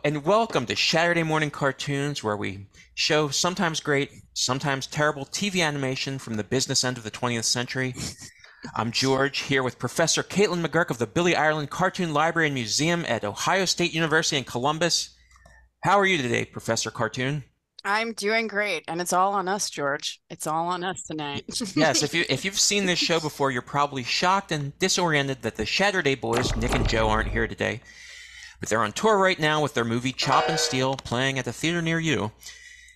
And welcome to Saturday Morning Cartoons, where we show sometimes great, sometimes terrible TV animation from the business end of the 20th century. I'm George, here with Professor Caitlin McGurk of the Billy Ireland Cartoon Library and Museum at Ohio State University in Columbus. How are you today, Professor Cartoon? I'm doing great, and it's all on us, George. It's all on us tonight. Yes, if you've seen this show before, you're probably shocked and disoriented that the Shaturday boys, Nick and Joe, aren't here today. But they're on tour right now with their movie Chop and Steal, playing at the theater near you.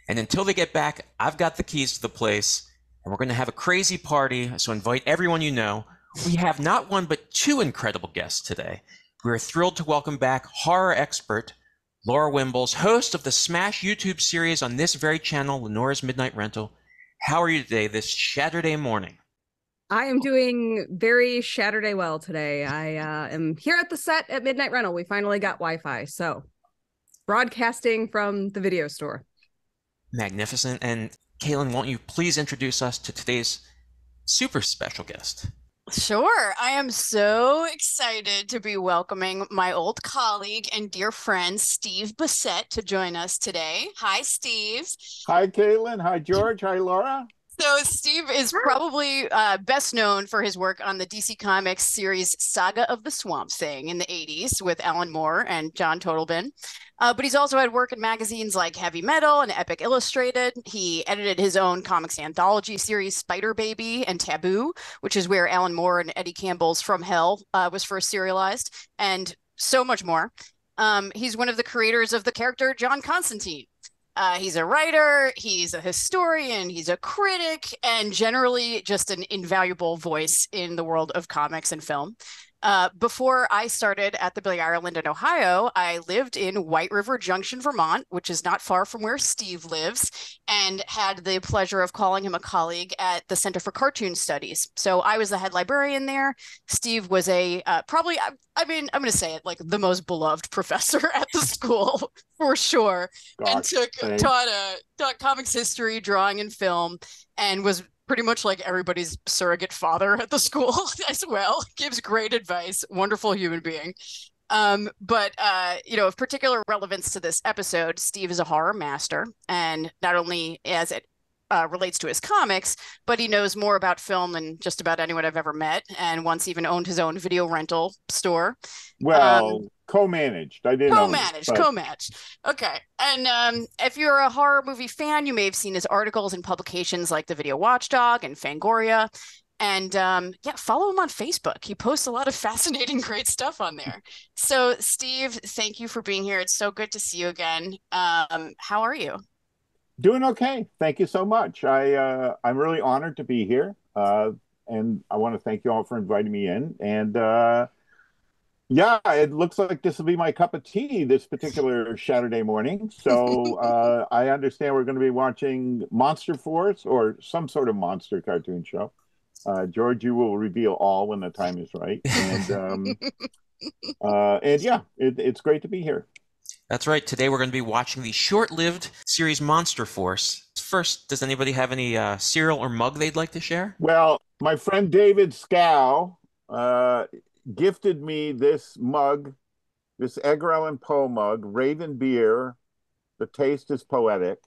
And until they get back, I've got the keys to the place, and we're going to have a crazy party, so invite everyone you know. We have not one but two incredible guests today. We are thrilled to welcome back horror expert Laura Wimbels, host of the Smash YouTube series on this very channel, Lenora's Midnight Rental. How are you today, this Saturday morning? I am doing very Shaturday well today. I am here at the set at Midnight Rental. We finally got Wi-Fi, so broadcasting from the video store. Magnificent. And Caitlin, won't you please introduce us to today's super special guest? Sure. I am so excited to be welcoming my old colleague and dear friend, Steve Bissette, to join us today. Hi, Steve. Hi, Caitlin. Hi, George. Hi, Laura. So Steve is probably best known for his work on the DC Comics series Saga of the Swamp Thing in the 80s with Alan Moore and John Totleben. But he's also had work in magazines like Heavy Metal and Epic Illustrated. He edited his own comics anthology series Spider Baby and Taboo, which is where Alan Moore and Eddie Campbell's From Hell was first serialized, and so much more. He's one of the creators of the character John Constantine. He's a writer, he's a historian, he's a critic, and generally just an invaluable voice in the world of comics and film. Before I started at the Billy Ireland in Ohio, I lived in White River Junction, Vermont, which is not far from where Steve lives, and had the pleasure of calling him a colleague at the Center for Cartoon Studies. So I was the head librarian there. Steve was a probably, I'm going to say it, like the most beloved professor at the school for sure, and taught comics history, drawing, and film, and was pretty much like everybody's surrogate father at the school as well. Gives great advice, wonderful human being. But of particular relevance to this episode, Steve is a horror master, and not only as it relates to his comics, but he knows more about film than just about anyone I've ever met, and once even owned his own video rental store. Well, co-managed. I didn't co-managed, co-managed. Okay. And if you're a horror movie fan, you may have seen his articles in publications like The Video Watchdog and Fangoria. And follow him on Facebook. He posts a lot of fascinating, great stuff on there. So, Steve, thank you for being here. It's so good to see you again. How are you? Doing okay. Thank you so much. I'm really honored to be here. And I want to thank you all for inviting me in. And yeah, it looks like this will be my cup of tea this particular Saturday morning. So I understand we're going to be watching Monster Force or some sort of monster cartoon show. George, you will reveal all when the time is right. And yeah, it's great to be here. That's right. Today we're going to be watching the short-lived series Monster Force. First, does anybody have any cereal or mug they'd like to share? Well, my friend David Scow gifted me this mug, this Edgar Allan Poe mug, Raven Beer. The taste is poetic.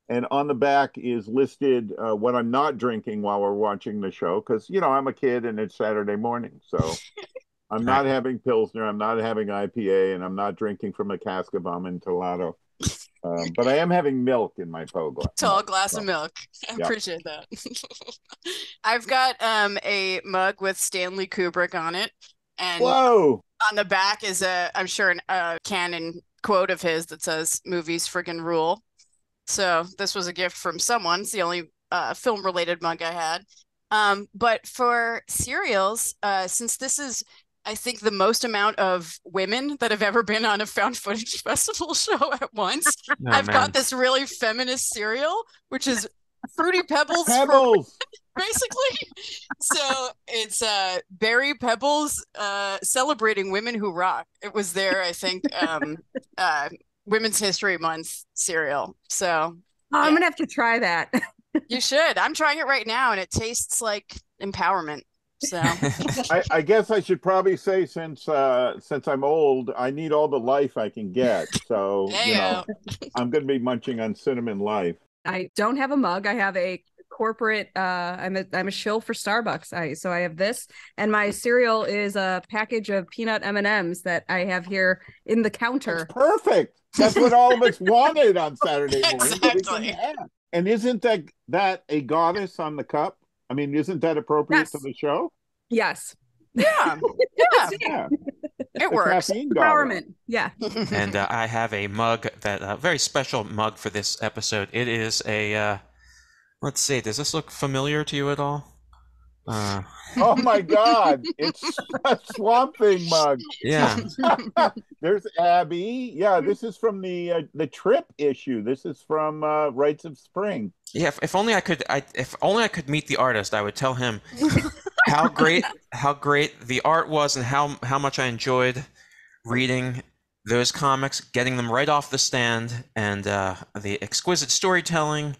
And on the back is listed what I'm not drinking while we're watching the show, because, I'm a kid and it's Saturday morning. So I'm not having Pilsner, I'm not having IPA, and I'm not drinking from a cask of Amontillado. But I am having milk in my Poe glass. Tall glass of milk. I appreciate that. I've got a mug with Stanley Kubrick on it. And whoa! On the back is I'm sure, a canon quote of his that says, "Movies friggin' rule." So this was a gift from someone. It's the only film-related mug I had. But for cereals, since this is, I think, the most amount of women that have ever been on a found footage festival show at once, I've got this really feminist cereal, which is Fruity Pebbles. Basically. So it's Berry Pebbles celebrating women who rock. It was their, I think, Women's History Month cereal. So I'm gonna have to try that. You should. I'm trying it right now, and it tastes like empowerment. So I guess I should probably say since I'm old, I need all the life I can get. So, yeah. I'm going to be munching on cinnamon life. I don't have a mug. I have a corporate I'm a shill for Starbucks. So I have this, and my cereal is a package of peanut M&Ms that I have here in the counter. That's perfect. That's what all of us wanted on Saturday morning. That we can Exactly. have. And isn't that a goddess on the cup? I mean, isn't that appropriate Yes. for the show? Yes. Yeah. Yeah. It works. Caffeine goddess. Empowerment. Yeah. And I have a mug that very special mug for this episode. It is a let's see, does this look familiar to you at all? Oh my God. It's a Swamp Thing mug. Yeah. There's Abby. Yeah, this is from the Trip issue. This is from Rites of Spring. Yeah, if only I could meet the artist, I would tell him how great the art was and how much I enjoyed reading those comics, getting them right off the stand, and the exquisite storytelling.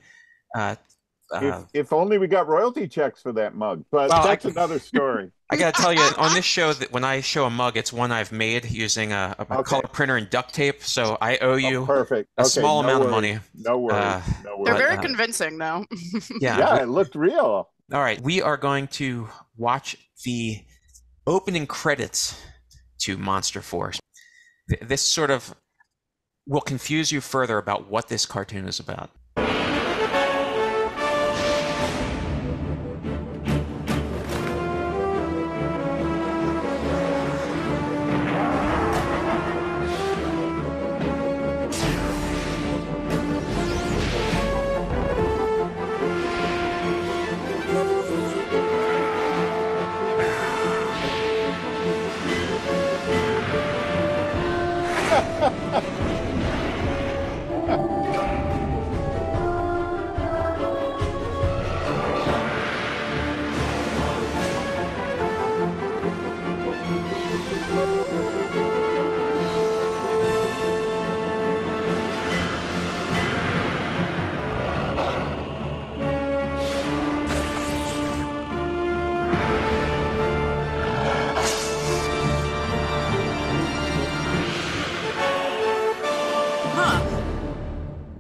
If only we got royalty checks for that mug, but Well, that's another story. I gotta tell you, on this show, that when I show a mug, it's one I've made using a color printer and duct tape. So I owe you perfect. a small amount of money. No worries. No worries. They're very convincing, though. Yeah, it looked real. All right, we are going to watch the opening credits to Monster Force. This sort of will confuse you further about what this cartoon is about.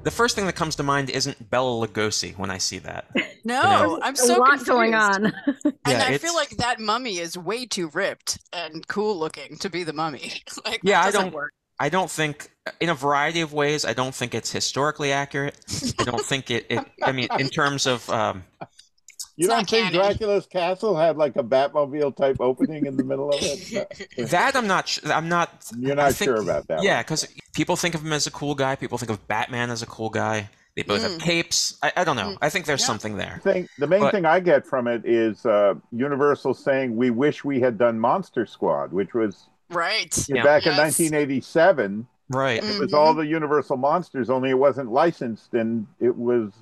The first thing that comes to mind isn't Bela Lugosi when I see that. No, I'm so a lot confused. going on. And I feel like that mummy is way too ripped and cool looking to be the mummy. Like, yeah, that doesn't work. I don't think, in a variety of ways, I don't think it's historically accurate. I don't think I mean, in terms of... you don't think Dracula's castle had like a Batmobile type opening in the middle of it? That I'm not. You're not sure about that. Yeah, because people think of him as a cool guy. People think of Batman as a cool guy. They both have capes. I don't know. I think there's something there. The main thing I get from it is Universal saying, "We wish we had done Monster Squad," which was back in 1987. Right. It was all the Universal monsters, only it wasn't licensed, and it was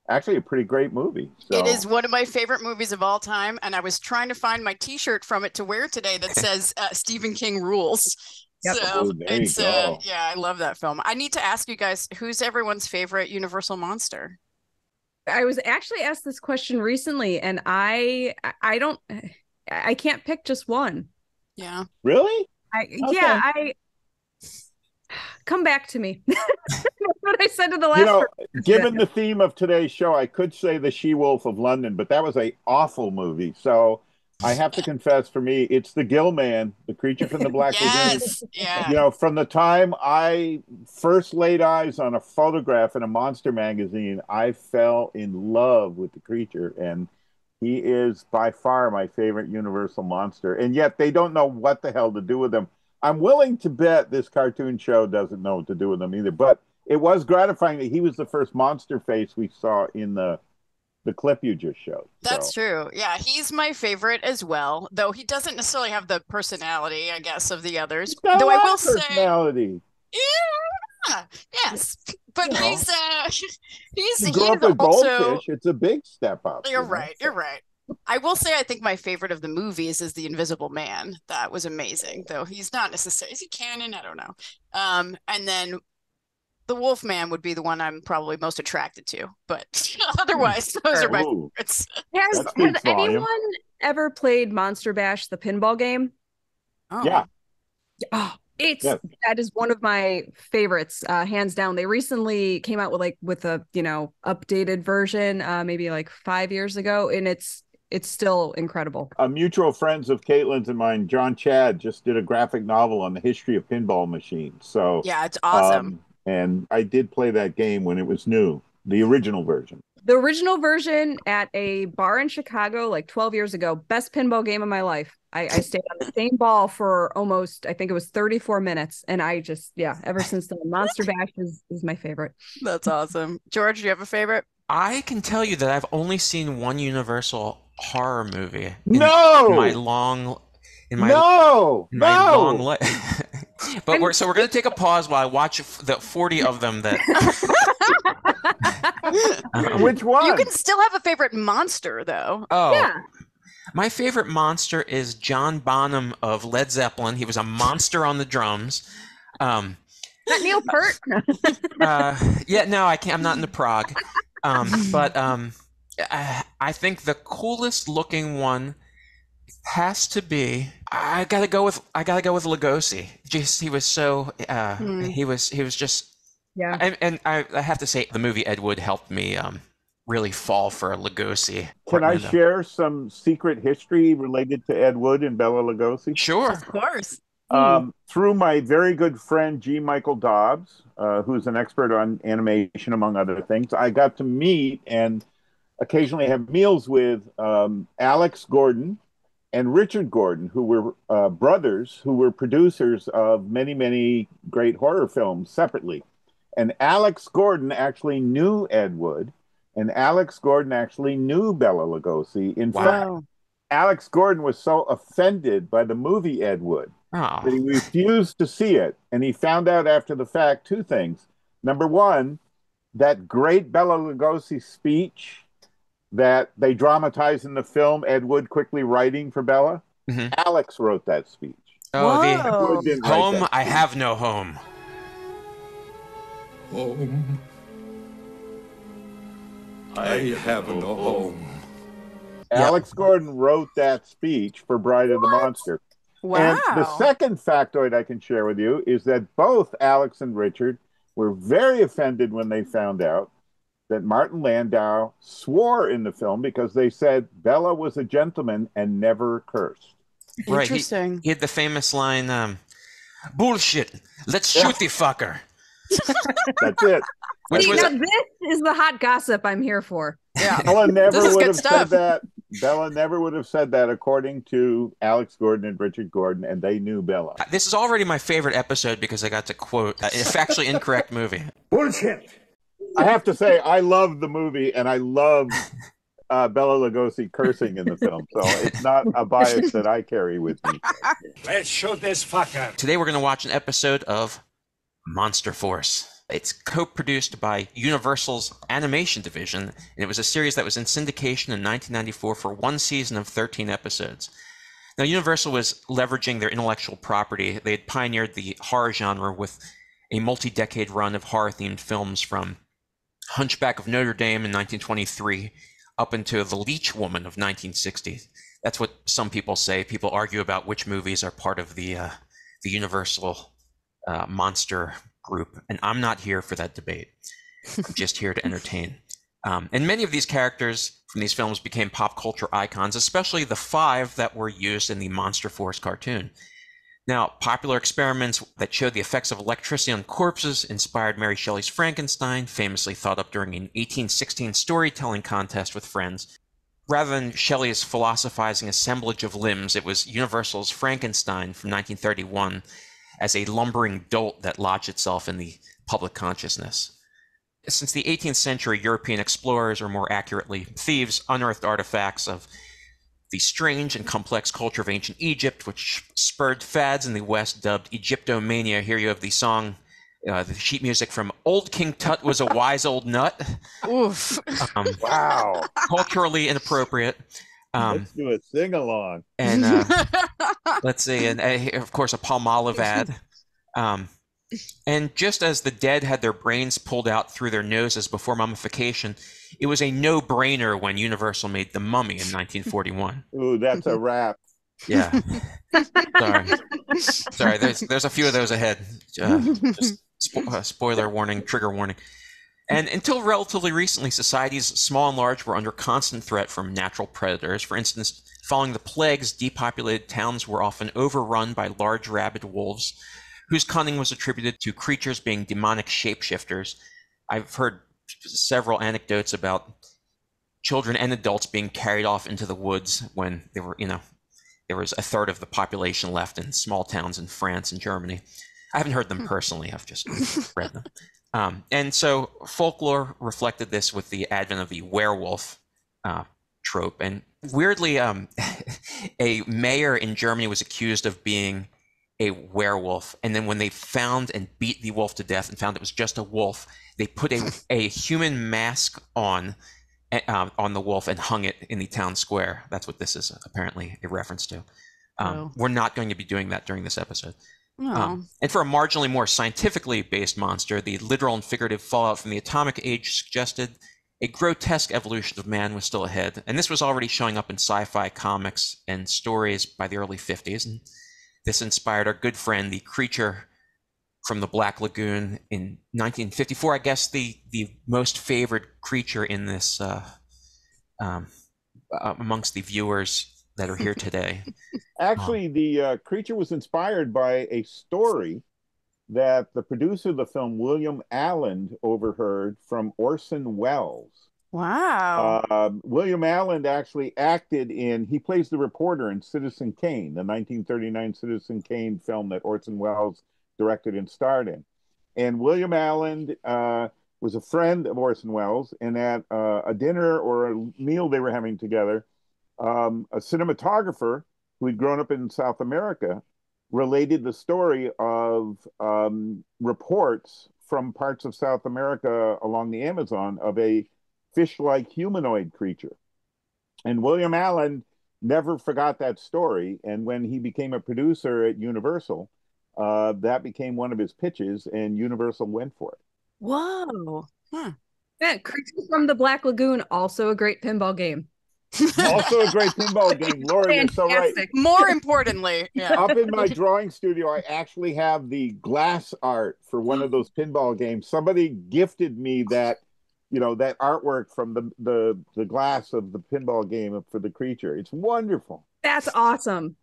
actually a pretty great movie. So. It is one of my favorite movies of all time, and I was trying to find my T-shirt from it to wear today that says Stephen King rules. Yep. So it's I love that film. I need to ask you guys, who's everyone's favorite Universal monster? I was actually asked this question recently, and I can't pick just one. Yeah. Really? Come back to me. That's what I said to the last person. Given the theme of today's show, I could say The She-Wolf of London, but that was an awful movie. So I have to confess, for me, it's the Gill Man, the creature from the Black Lagoon. Yeah. From the time I first laid eyes on a photograph in a monster magazine, I fell in love with the creature, and he is by far my favorite Universal monster. And yet they don't know what the hell to do with him. I'm willing to bet this cartoon show doesn't know what to do with them either, but it was gratifying that he was the first monster face we saw in the clip you just showed. That's true. Yeah, he's my favorite as well, though he doesn't necessarily have the personality, I guess, of the others. Though I will say, yes, but he's grew up with Goldfish. It's a big step up. You're right. I will say I think my favorite of the movies is The Invisible Man. That was amazing, though he's not necessarily, is he canon? I don't know. And then the Wolfman would be the one I'm probably most attracted to, but otherwise those are my favorites. Has anyone ever played Monster Bash, the pinball game? Oh. Yeah. Oh, Yes. that is one of my favorites, hands down. They recently came out with a updated version, maybe like 5 years ago, and it's still incredible. Mutual friends of Caitlin's and mine, John Chad, just did a graphic novel on the history of pinball machines. So Yeah, it's awesome. and I did play that game when it was new, the original version. The original version at a bar in Chicago like 12 years ago, best pinball game of my life. I stayed on the same ball for almost, I think it was 34 minutes. And I just, ever since then, Monster Bash is my favorite. That's awesome. George, do you have a favorite? I can tell you that I've only seen one Universal horror movie. No! In my long No! But we're going to take a pause while I watch the 40 of them that. Which one? You can still have a favorite monster, though. Oh, Yeah. My favorite monster is John Bonham of Led Zeppelin. He was a monster on the drums. Not Neil Peart. Yeah, no, I can't. I'm not into prog. But I think the coolest looking one has to be. I gotta go with Lugosi. Just he was so. He was just. Yeah. And I have to say the movie Ed Wood helped me really fall for Lugosi. Can I share some secret history related to Ed Wood and Bela Lugosi? Sure. Of course. Through my very good friend G. Michael Dobbs, who's an expert on animation, among other things, I got to meet and occasionally have meals with Alex Gordon and Richard Gordon, who were brothers, who were producers of many, many great horror films separately. And Alex Gordon actually knew Ed Wood, and Alex Gordon actually knew Bela Lugosi. In fact, Alex Gordon was so offended by the movie Ed Wood that he refused to see it. And he found out after the fact two things. Number one, that great Bela Lugosi speech that they dramatized in the film, Ed Wood quickly writing for Bela, Alex wrote that speech. Oh, Whoa. the home, I have no home. Home. I have no home. Alex Gordon wrote that speech for Bride of the Monster. Wow. And the second factoid I can share with you is that both Alex and Richard were very offended when they found out that Martin Landau swore in the film because they said Bela was a gentleman and never cursed. Interesting. Right. He had the famous line, bullshit, let's shoot the fucker. That's it. Which was now this is the hot gossip I'm here for. Yeah. Bela never This is would good have stuff. said that. Bela never would have said that, according to Alex Gordon and Richard Gordon, and they knew Bela. This is already my favorite episode because I got to quote a factually incorrect movie. Bullshit. I have to say, I love the movie, and I love Bela Lugosi cursing in the film, so it's not a bias that I carry with me. Let's shoot this fucker. Today we're going to watch an episode of Monster Force. It's co-produced by Universal's animation division, and it was a series that was in syndication in 1994 for one season of 13 episodes. Now, Universal was leveraging their intellectual property. They had pioneered the horror genre with a multi-decade run of horror-themed films from Hunchback of Notre Dame in 1923 up into The Leech Woman of 1960. That's what some people say. People argue about which movies are part of the Universal monster group, and I'm not here for that debate. I'm just here to entertain. And many of these characters from these films became pop culture icons, especially the 5 that were used in the Monster Force cartoon. Now, popular experiments that showed the effects of electricity on corpses inspired Mary Shelley's Frankenstein, famously thought up during an 1816 storytelling contest with friends. Rather than Shelley's philosophizing assemblage of limbs, it was Universal's Frankenstein from 1931 as a lumbering dolt that lodged itself in the public consciousness. Since the 18th century, European explorers, or more accurately, thieves, unearthed artifacts of the strange and complex culture of ancient Egypt, which spurred fads in the West dubbed Egyptomania. Here you have the song, the sheet music from Old King Tut Was a Wise Old Nut. Oof. Wow. Culturally inappropriate. Let's do a sing-along. And let's see, and of course a Palmolive ad. And just as the dead had their brains pulled out through their noses before mummification, it was a no-brainer when Universal made The Mummy in 1941. Ooh, that's a wrap. Yeah. Sorry. There's a few of those ahead. Just spoiler warning, trigger warning. And until relatively recently, societies, small and large, were under constant threat from natural predators. For instance, following the plagues, depopulated towns were often overrun by large rabid wolves, whose cunning was attributed to creatures being demonic shapeshifters. I've heard several anecdotes about children and adults being carried off into the woods when they were, there was a third of the population left in small towns in France and Germany. I haven't heard them personally. I've just read them. And so folklore reflected this with the advent of the werewolf trope. And weirdly, a mayor in Germany was accused of being a werewolf. And then when they found and beat the wolf to death and found it was just a wolf, they put a human mask on the wolf and hung it in the town square. That's what this is apparently a reference to. We're not going to be doing that during this episode. And for a marginally more scientifically based monster, the literal and figurative fallout from the atomic age suggested a grotesque evolution of man was still ahead. And this was already showing up in sci-fi comics and stories by the early 50s. And this inspired our good friend, the creature from the Black Lagoon in 1954. I guess the most favored creature in this amongst the viewers that are here today. Actually, the creature was inspired by a story that the producer of the film, William Allen, overheard from Orson Welles. Wow. William Allen actually he plays the reporter in Citizen Kane, the 1939 Citizen Kane film that Orson Welles directed and starred in. And William Allen was a friend of Orson Welles, and at a dinner or a meal they were having together, a cinematographer who had grown up in South America related the story of reports from parts of South America along the Amazon of a fish-like humanoid creature. And William Allen never forgot that story. And when he became a producer at Universal, that became one of his pitches, and Universal went for it. Whoa. Yeah, Creatures from the Black Lagoon, also a great pinball game. Also a great pinball game. Laura, you're so right. More importantly, Up in my drawing studio, I actually have the glass art for one of those pinball games. Somebody gifted me that, that artwork from the glass of the pinball game for the creature. It's wonderful. That's awesome.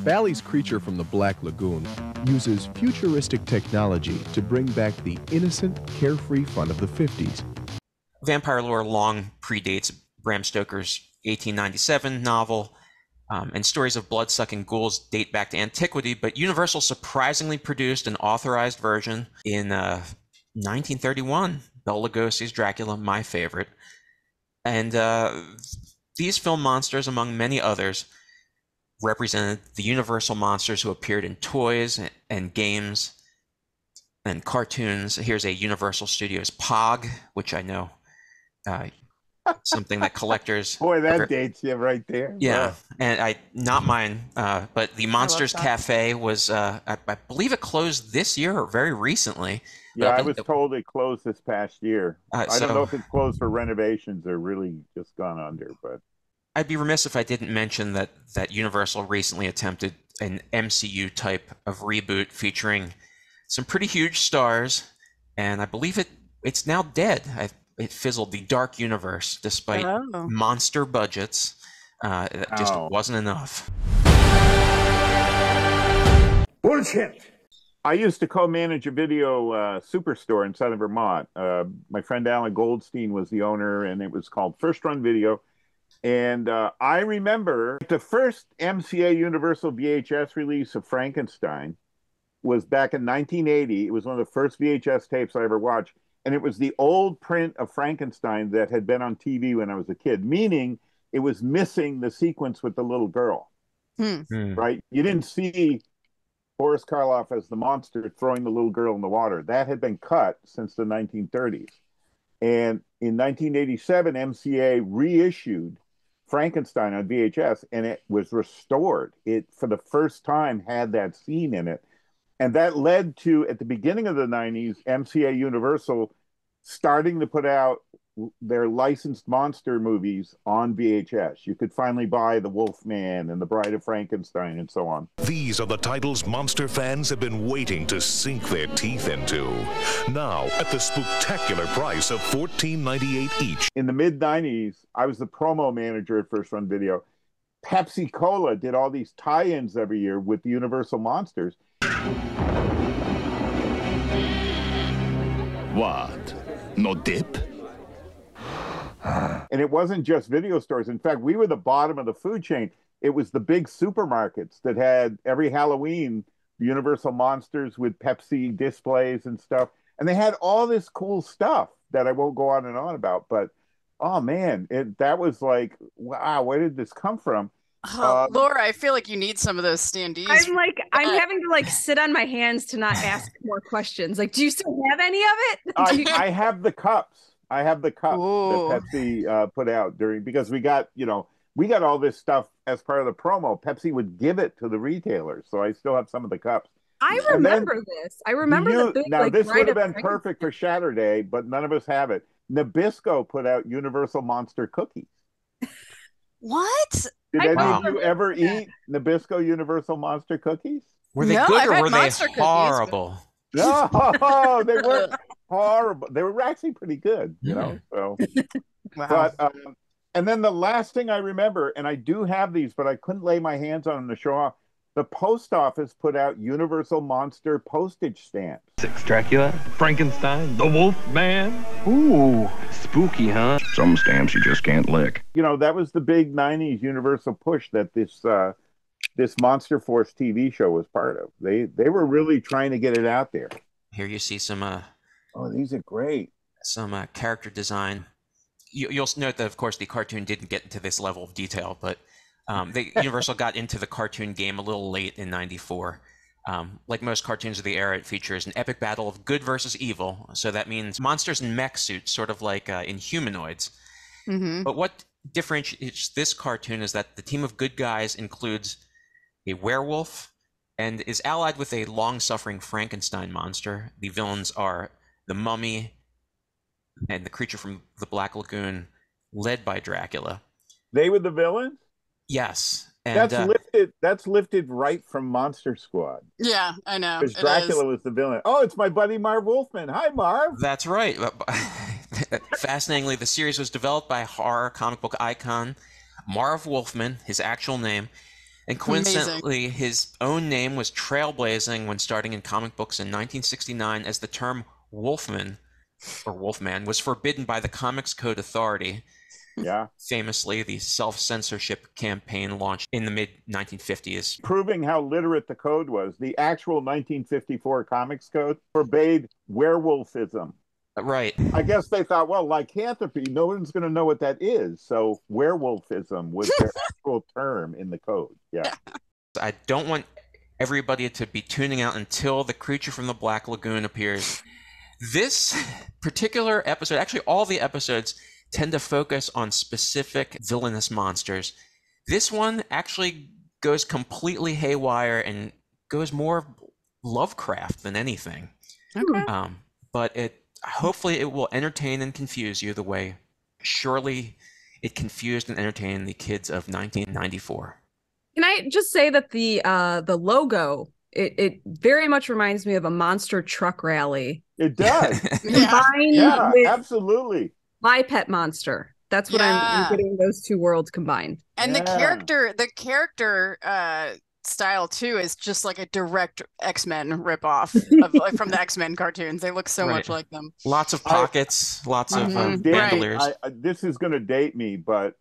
Bally's Creature from the Black Lagoon uses futuristic technology to bring back the innocent, carefree fun of the 50s. Vampire lore long predates Bram Stoker's 1897 novel, and stories of blood-sucking ghouls date back to antiquity, but Universal surprisingly produced an authorized version in 1931, Bela Lugosi's Dracula, my favorite. And these film monsters, among many others, represented the Universal monsters who appeared in toys and games and cartoons. Here's a Universal Studios Pog, which I know something that collectors... Boy, that dates you right there. Yeah, and not mine, but the Monsters Cafe was, I believe it closed this year or very recently. Yeah, I was told it closed this past year. I don't know if it's closed for renovations or really just gone under, but... I'd be remiss if I didn't mention that Universal recently attempted an MCU type of reboot featuring some pretty huge stars, and I believe it's now dead. It fizzled. The Dark Universe, despite monster budgets, that just wasn't enough. Bullshit! I used to co-manage a video superstore in southern Vermont. My friend Alan Goldstein was the owner, and it was called First Run Video. And I remember the first MCA Universal VHS release of Frankenstein was back in 1980. It was one of the first VHS tapes I ever watched. And it was the old print of Frankenstein that had been on TV when I was a kid, meaning it was missing the sequence with the little girl, right? You didn't see Boris Karloff as the monster throwing the little girl in the water. That had been cut since the 1930s. And in 1987, MCA reissued Frankenstein on VHS, and it was restored. It, for the first time, had that scene in it. And that led to, at the beginning of the 90s, MCA Universal starting to put out their licensed monster movies on VHS. You could finally buy The Wolfman and The Bride of Frankenstein and so on. These are the titles monster fans have been waiting to sink their teeth into. Now, at the spectacular price of $14.98 each. In the mid-90s, I was the promo manager at First Run Video. Pepsi Cola did all these tie-ins every year with the Universal Monsters. What? No dip? And it wasn't just video stores. In fact, we were the bottom of the food chain. It was the big supermarkets that had every Halloween Universal Monsters with Pepsi displays and stuff. And they had all this cool stuff that I won't go on and on about. But, oh, man, that was like, wow, where did this come from? Laura, I feel like you need some of those standees. I'm having to like sit on my hands to not ask more questions. Like, do you still have any of it? I have the cups. I have the cups that Pepsi put out because we got all this stuff as part of the promo. Pepsi would give it to the retailers, so I still have some of the cups. I remember this. I remember the big. Now this would have been perfect for Shaturday, but none of us have it. Nabisco put out Universal Monster cookies. What? Did any of you ever eat Nabisco Universal Monster cookies? Were they good or were they horrible? No, they weren't horrible. They were actually pretty good, you know. So, wow. But and then the last thing I remember, and I do have these, but I couldn't lay my hands on them to show off. The post office put out Universal Monster postage stamps. Dracula, Frankenstein, the Wolfman. Ooh, spooky, huh? Some stamps you just can't lick. You know, that was the big 90s Universal push that this Monster Force TV show was part of. They were really trying to get it out there. Here you see some oh, these are great. Some character design. You'll note that, of course, the cartoon didn't get into this level of detail, but Universal got into the cartoon game a little late in '94. Like most cartoons of the era, it features an epic battle of good versus evil. So that means monsters in mech suits, sort of like in Humanoids. Mm-hmm. But what differentiates this cartoon is that the team of good guys includes a werewolf and is allied with a long-suffering Frankenstein monster. The villains are the Mummy and the creature from the Black Lagoon, led by Dracula. They were the villains? Yes. And, that's lifted right from Monster Squad. Yeah, I know. Because Dracula was the villain. Oh, it's my buddy Marv Wolfman. Hi, Marv. That's right. Fascinatingly, the series was developed by horror comic book icon Marv Wolfman, his actual name. And coincidentally, his own name was trailblazing when starting in comic books in 1969, as the term Wolfman or Wolfman was forbidden by the Comics Code Authority. Yeah. Famously, the self-censorship campaign launched in the mid-1950s. Proving how literate the code was, the actual 1954 Comics Code forbade werewolfism. Right. I guess they thought, well, lycanthropy, no one's going to know what that is. So werewolfism was their actual term in the code. Yeah. I don't want everybody to be tuning out until the creature from the Black Lagoon appears. This particular episode, actually all the episodes, tend to focus on specific villainous monsters. This one actually goes completely haywire and goes more Lovecraft than anything. Okay. But hopefully it will entertain and confuse you the way surely it confused and entertained the kids of 1994. Can I just say that the logo, it very much reminds me of a monster truck rally. It does. Combined with absolutely. My Pet Monster. That's what I'm getting, those two worlds combined. And the character style too is just like a direct X-Men ripoff of like from the X-Men cartoons. They look so much like them. Lots of pockets, lots of bandoliers. This is going to date me, but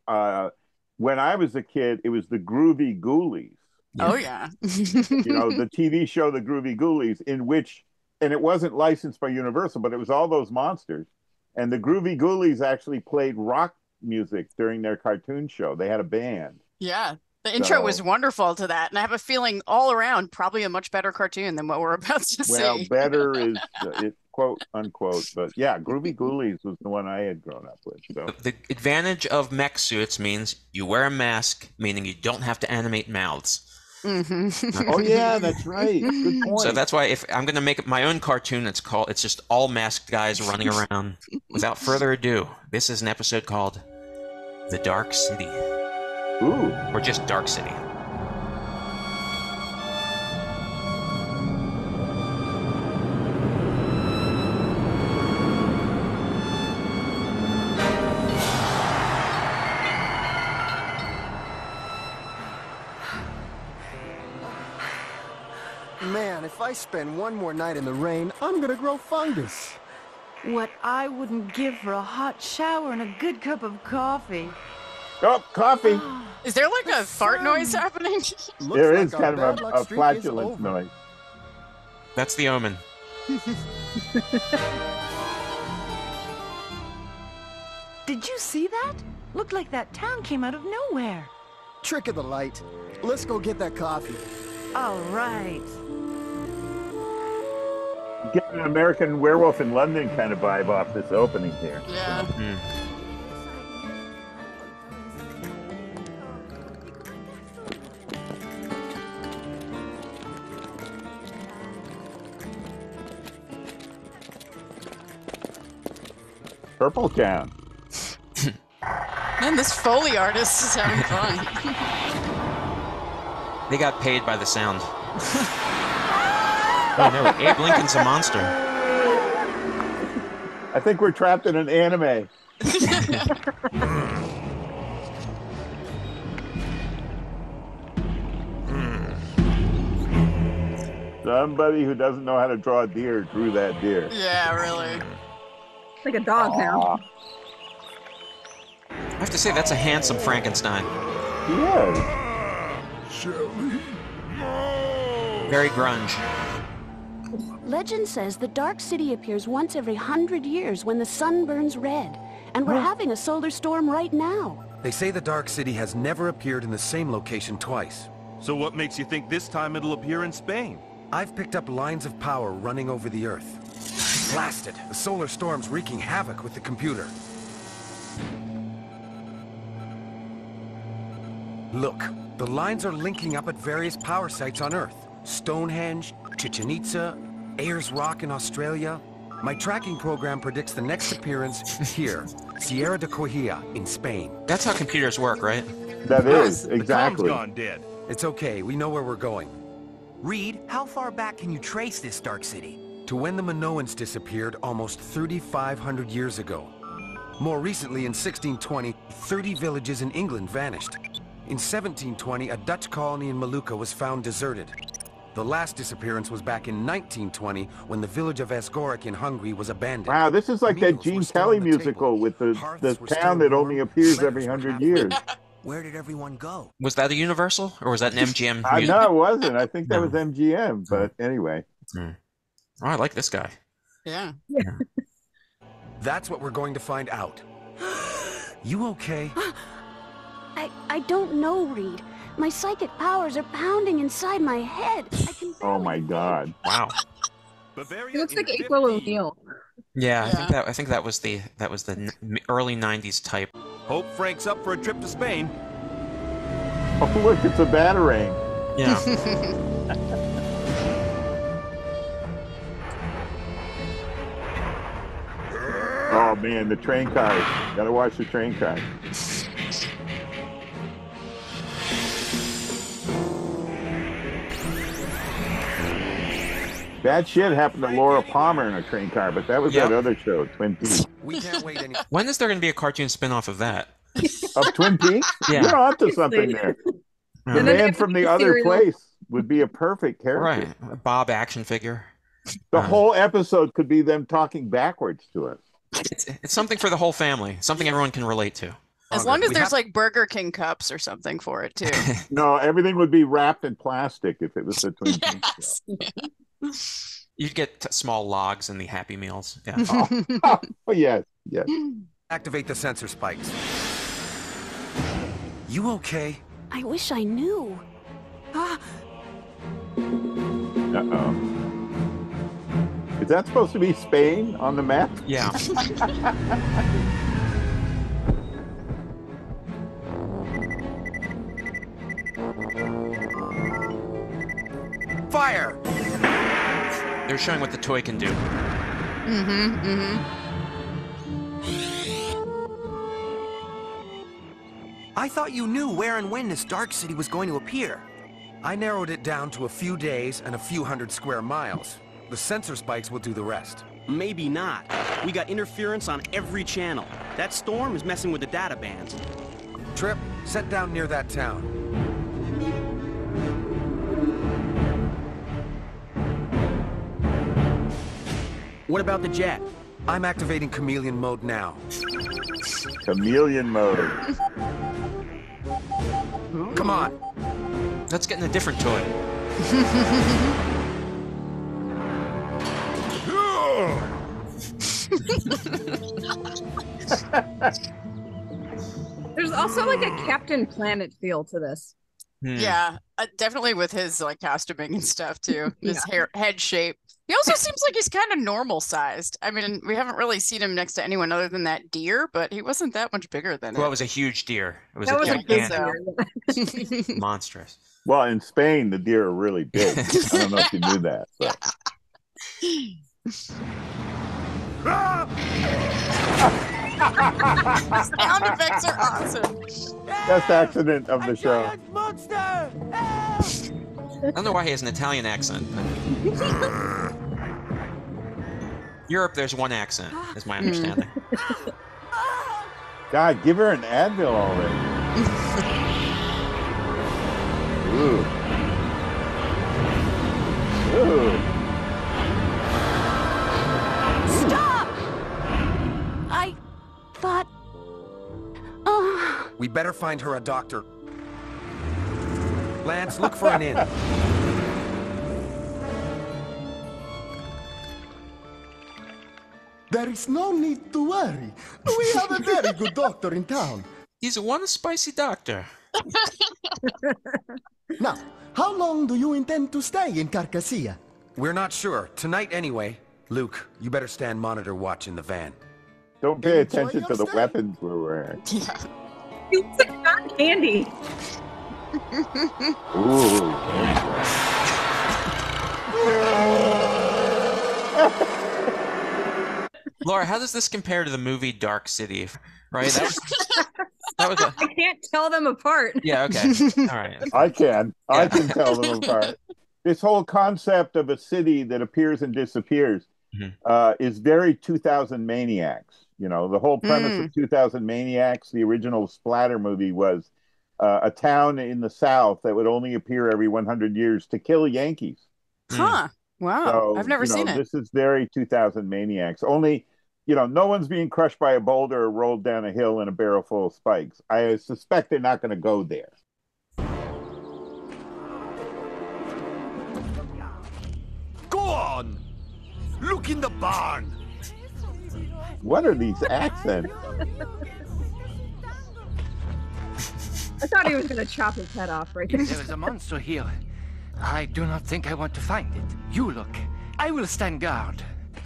when I was a kid, it was the Groovy Ghoulies. Oh yeah. You know, the TV show The Groovy Ghoulies, in which, and it wasn't licensed by Universal, but it was all those monsters. And the Groovy Ghoulies actually played rock music during their cartoon show. They had a band. Yeah. The intro was wonderful to that. And I have a feeling all around, probably a much better cartoon than what we're about to see. Well, better is quote unquote. But yeah, Groovy Ghoulies was the one I had grown up with. So the advantage of mech suits means you wear a mask, meaning you don't have to animate mouths. Oh yeah, that's right. Good point. So that's why if I'm going to make my own cartoon, it's just all masked guys running around. Without further ado, this is an episode called The Dark City. Ooh. Or just Dark City. Man, if I spend one more night in the rain, I'm gonna grow fungus. What I wouldn't give for a hot shower and a good cup of coffee. Oh, coffee. Is there like a fart noise happening? There is kind of a flatulence noise. That's the omen. Did you see that? Looked like that town came out of nowhere. Trick of the light. Let's go get that coffee. All right. Get an American Werewolf in London kind of vibe off this opening here. Yeah. Purple Town. Man, this Foley artist is having fun. They got paid by the sound. Oh no, Abe Lincoln's a monster. I think we're trapped in an anime. Somebody who doesn't know how to draw a deer drew that deer. Yeah, really. Like a dog now. I have to say, that's a handsome Frankenstein. He is. Very grunge. Legend says the Dark City appears once every 100 years when the sun burns red. And we're having a solar storm right now. They say the Dark City has never appeared in the same location twice. So what makes you think this time it'll appear in Spain? I've picked up lines of power running over the Earth. Blasted! The solar storm's wreaking havoc with the computer. Look, the lines are linking up at various power sites on Earth. Stonehenge, Chichen Itza, Ayers Rock in Australia. My tracking program predicts the next appearance here, Sierra de Corhia in Spain. That's how computers work, right? That is, exactly. The comm's gone dead. It's okay, we know where we're going. Reed, how far back can you trace this Dark City? To when the Minoans disappeared almost 3,500 years ago. More recently, in 1620, 30 villages in England vanished. In 1720, a Dutch colony in Molucca was found deserted. The last disappearance was back in 1920, when the village of Asgoric in Hungary was abandoned. Wow, this is like that Gene Kelly musical with the town that only appears every 100 years. Where did everyone go? Was that a Universal, or was that an MGM? No, it wasn't. I think that was MGM, but anyway. Oh, I like this guy. Yeah. That's what we're going to find out. You okay? I don't know, Reed. My psychic powers are pounding inside my head. Oh my God! Wow. He looks like April O'Neil. Yeah, I think that was the early '90s type. Hope Frank's up for a trip to Spain. Oh look, it's a batarang. Yeah. Oh man, the train cars. Gotta watch the train cars. Bad shit happened to Laura Palmer in a train car, but that was that other show, Twin Peaks. We can't wait any. When is there going to be a cartoon spin-off of that? Of Twin Peaks? Yeah. You're onto something there. The man from the other place would be a perfect character. Right. A Bob action figure. The whole episode could be them talking backwards to us. It's something for the whole family. Something everyone can relate to. As long as there's like Burger King cups or something for it too. No, everything would be wrapped in plastic if it was the Twin Peaks show. You'd get small logs in the Happy Meals. Yeah. Oh, yes, yes. Activate the sensor spikes. You okay? I wish I knew. Uh-oh. Is that supposed to be Spain on the map? Yeah. was showing what the toy can do. I thought you knew where and when this Dark City was going to appear. I narrowed it down to a few days and a few hundred square miles. The sensor spikes will do the rest. Maybe not. We got interference on every channel. That storm is messing with the data bands. Trip, set down near that town. What about the jet? I'm activating chameleon mode now. Chameleon mode. Come on. Let's get in a different toy. There's also like a Captain Planet feel to this. Yeah, definitely with his like costuming and stuff too. His head shape. He also seems like he's kind of normal sized. I mean, we haven't really seen him next to anyone other than that deer, but he wasn't that much bigger than Well, it. it was a huge deer. It was That a was a big gigantic, monstrous. Well, in Spain, the deer are really big. I don't know if you knew that. But... Sound effects are awesome. Best accident of the show. I don't know why he has an Italian accent. Europe, there's one accent, is my understanding. God, give her an Advil already. Ooh. Ooh. Stop! I thought... We better find her a doctor. Lance, look for an inn. There is no need to worry. We have a very good doctor in town. He's one spicy doctor. Now, how long do you intend to stay in Carcassia? We're not sure. Tonight anyway. Luke, you better stand monitor watch in the van. Don't pay attention to the weapons we're wearing. Yeah. You took cotton candy. Ooh. Laura, how does this compare to the movie Dark City? Right? That was a... I can't tell them apart. Yeah, okay. All right. I can tell them apart. This whole concept of a city that appears and disappears is very 2000 Maniacs. You know, the whole premise of 2000 Maniacs, the original splatter movie, was a town in the South that would only appear every 100 years to kill Yankees. Huh. Wow. So, I've never seen it. This is very 2000 Maniacs. Only, no one's being crushed by a boulder or rolled down a hill in a barrel full of spikes. I suspect they're not going to go there. Go on! Look in the barn! What are these accents? I thought he was going to chop his head off right there. There is a monster here. I do not think I want to find it. You look. I will stand guard.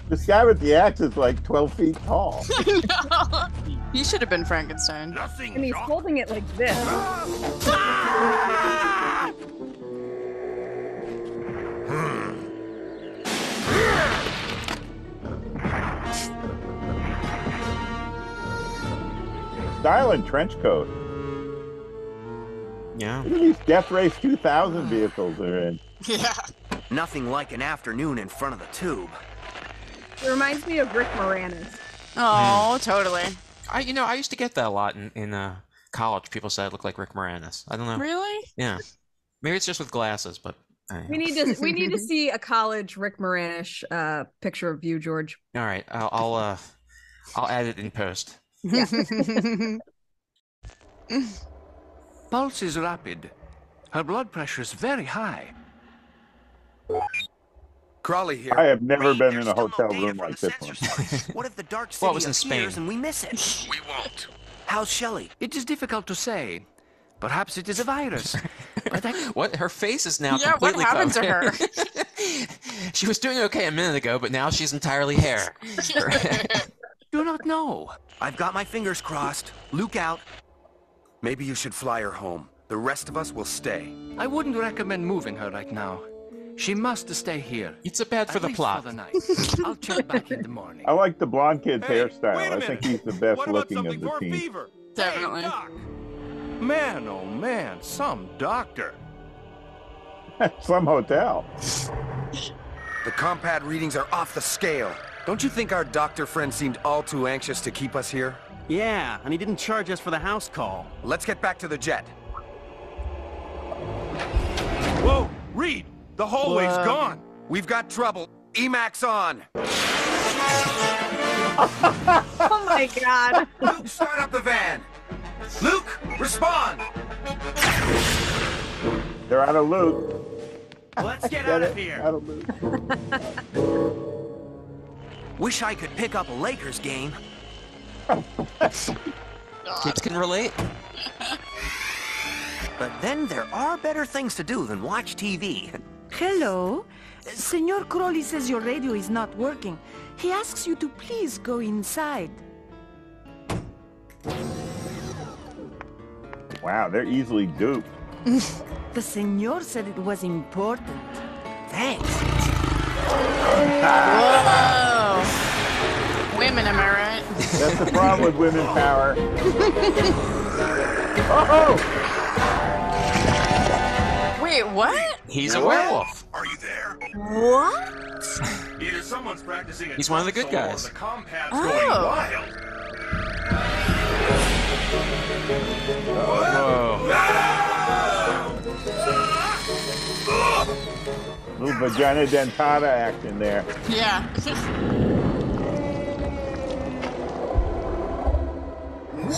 This guy with the axe is like 12 feet tall. No. He should have been Frankenstein. And he's holding it like this. Style and trench coat. Yeah. Look at these Death Race 2000 vehicles they're in. Yeah. Nothing like an afternoon in front of the tube. It reminds me of Rick Moranis. Oh, totally. I used to get that a lot in college. People said I look like Rick Moranis. I don't know. Really? Yeah. Maybe it's just with glasses, but we need to see a college Rick Moranis picture of you, George. All right, I'll add it in post. Yeah. Pulse is rapid. Her blood pressure is very high. Crawley here. I have never been in a hotel room like this one. What if the Dark City Well, it was in appears Spain. and we miss it? We won't. How's Shelley? It is difficult to say. Perhaps it is a virus. But What? Her face is now Yeah, what completely happened to covered. her? She was doing okay a minute ago, but now she's entirely hair. do not know. I've got my fingers crossed. Luke out. Maybe you should fly her home. The rest of us will stay. I wouldn't recommend moving her right now. She must stay here. It's bad for At the least plot. For the night. I'll check back in the morning. I like the blonde kid's Hey, hairstyle. wait a I think minute. he's the best What about looking something of the for a team. fever? Definitely. Hey, Doc. Man, oh man, some doctor. Some hotel. The compad readings are off the scale. Don't you think our doctor friend seemed all too anxious to keep us here? Yeah, and he didn't charge us for the house call. Let's get back to the jet. Whoa, Reed, the hallway's Whoa. gone. We've got trouble. Emacs on. Oh my god. Luke, start up the van. Luke, respond. They're out of loot. Let's get out of here. Out of loot. Wish I could pick up a Lakers game. Kids can relate. But then there are better things to do than watch TV. Hello? Senor Crowley says your radio is not working. He asks you to please go inside. Wow, they're easily duped. The senor said it was important. Thanks. Whoa. Women, am I right? That's the problem with women power. Oh! Wait, what? He's a werewolf. Are you there? What? Either someone's practicing a He's one of the good console or guys. The compad's Oh. going wild. Little vagina dentata action there. Yeah. This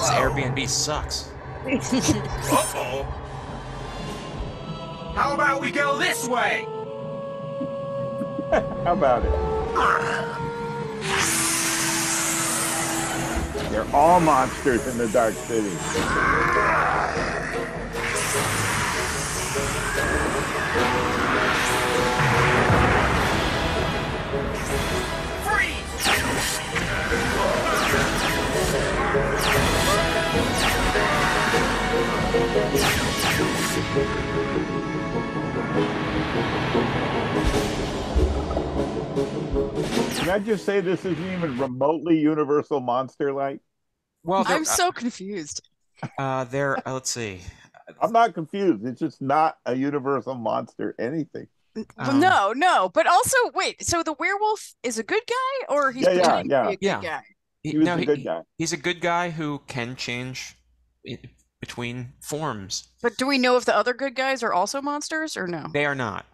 Airbnb sucks. Uh-oh. How about we go this way? How about it? They're all monsters in the Dark City. Can I just say this isn't even remotely Universal Monster-like? Well, I'm so confused. let's see. I'm not confused. It's just not a Universal Monster anything. Well, no. But also, wait, so the werewolf is a good guy or he's pretending to be a good guy? He was a good guy. He's a good guy who can change between forms. But do we know if the other good guys are also monsters or no? They are not.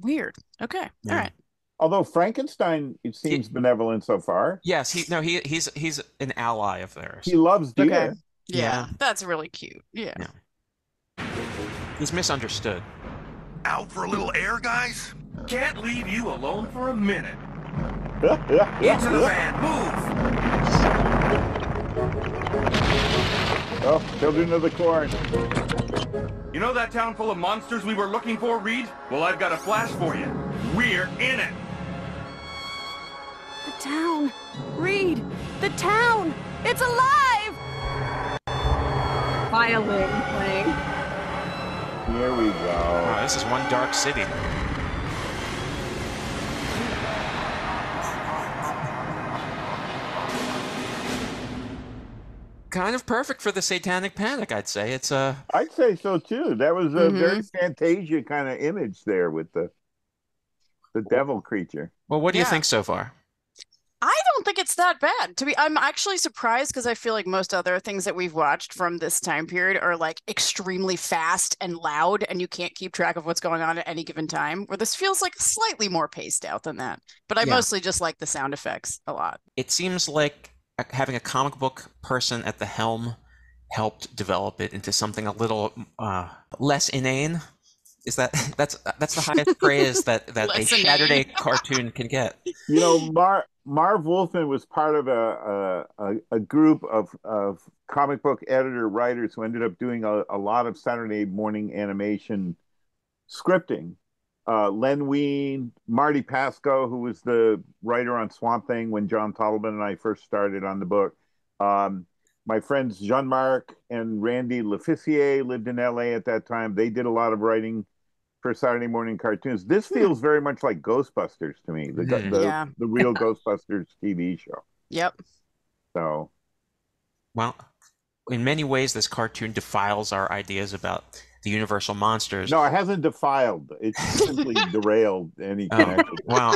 Weird. Okay. Yeah. All right. Although Frankenstein, it seems benevolent so far. Yes, he's an ally of theirs. He loves Dia. Okay. Yeah, that's really cute. Yeah. He's misunderstood. Out for a little air, guys? Can't leave you alone for a minute. Into the van, move! Oh, children of the corn. You know that town full of monsters we were looking for, Reed? Well, I've got a flash for you. We're in it. The town. Reed, the town. It's alive. Violin playing. Here we go. Wow, this is one dark city. Kind of perfect for the Satanic Panic, I'd say. It's I'd say so too. That was a very Fantasia kind of image there with the devil creature. Well, what do you think so far? I don't think it's that bad. I'm actually surprised because I feel like most other things that we've watched from this time period are like extremely fast and loud, and you can't keep track of what's going on at any given time. Where this feels like slightly more paced out than that. But I mostly just like the sound effects a lot. It seems like having a comic book person at the helm helped develop it into something a little less inane. Is that's the highest praise that a Saturday cartoon can get? You know, Marv Wolfman was part of a group of comic book editor writers who ended up doing a lot of Saturday morning animation scripting. Len Wein, Marty Pasco, who was the writer on Swamp Thing when John Toddleman and I first started on the book. My friends Jean-Marc and Randy Lefissier lived in LA at that time. They did a lot of writing for Saturday morning cartoons. This feels very much like Ghostbusters to me, the real Ghostbusters TV show. Yep. So, well, in many ways, this cartoon defiles our ideas about the universal monsters. No, it hasn't defiled. It's simply derailed any connection. Well,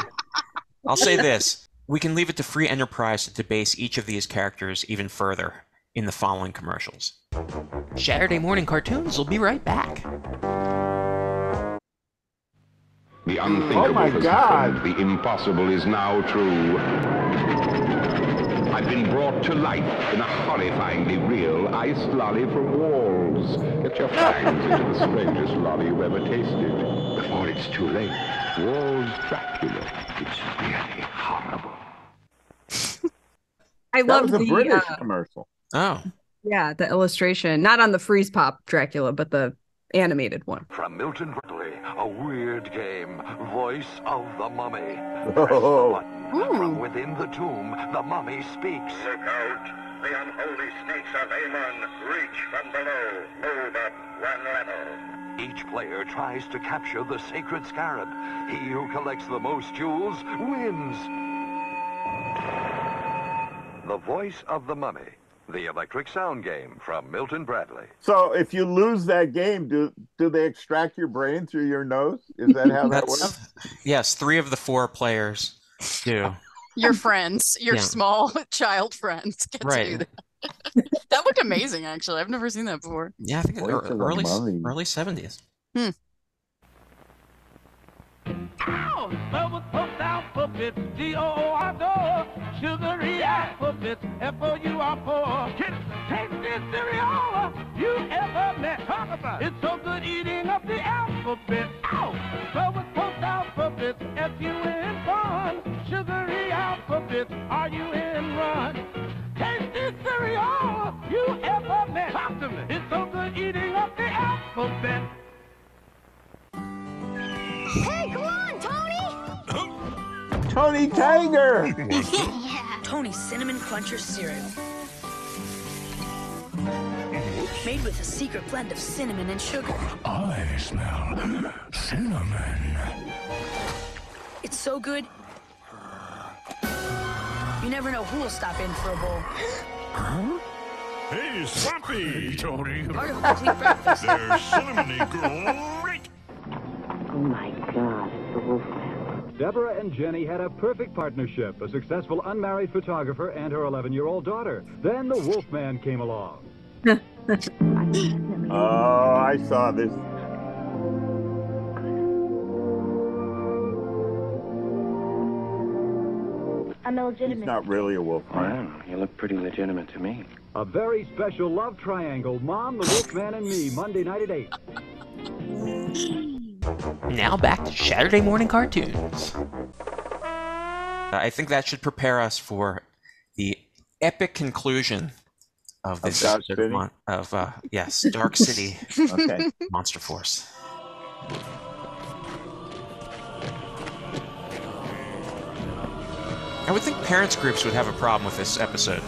I'll say this. We can leave it to free enterprise to debase each of these characters even further in the following commercials. Saturday Morning Cartoons will be right back. The unthinkable has happened. The impossible is now true. I've been brought to life in a horrifyingly real iced lolly from Walls. Get your fangs into the strangest lolly you've ever tasted. Before it's too late, Walls Dracula. It's really horrible. I love the British uh, commercial. Oh. Yeah, the illustration. Not on the Freeze Pop Dracula, but the animated one. From Milton Berkeley, a weird game, Voice of the Mummy. Oh. From within the tomb, the mummy speaks. Look out! The unholy snakes of Aemon reach from below. Move up one level. Each player tries to capture the sacred scarab. He who collects the most jewels wins. The Voice of the Mummy, the electric sound game from Milton Bradley. So if you lose that game, do they extract your brain through your nose? Is that how that works? Yes, 3 of the 4 players do. Your friends, your small child friends get to do that. That looked amazing, actually. I've never seen that before. Yeah, I think it's early 70s. Ow! Bubbles poked out puppets, G-O-O-R-D-O, sugary puppets, F-O-U-R-4. Kids, taste this cereal you ever met. Talk about it. It's so good eating up the alphabet. Ow! Bubbles poked out puppets, F-U-N fun, sugary puppets, R-U-N run. Taste this cereal you ever met. Talk to me. It's so good eating up the alphabet. Hey, come on, Tony! Tony Tiger! Tony's Cinnamon Cruncher cereal. Made with a secret blend of cinnamon and sugar. I smell cinnamon. It's so good, you never know who will stop in for a bowl. Huh? Hey, Swampy! Tony. Part of a complete breakfast. They're cinnamony great! Oh my God, it's the Wolfman. Deborah and Jenny had a perfect partnership, a successful unmarried photographer and her 11-year-old daughter. Then the Wolfman came along. Oh, I saw this. I'm illegitimate. He's not really a wolfman. Wow, you look pretty legitimate to me. A very special love triangle, Mom, the Wolfman, and me, Monday night at 8. Now back to Saturday Morning Cartoons. I think that should prepare us for the epic conclusion of this episode of yes, Dark City Okay. Monster Force. I would think parents groups would have a problem with this episode.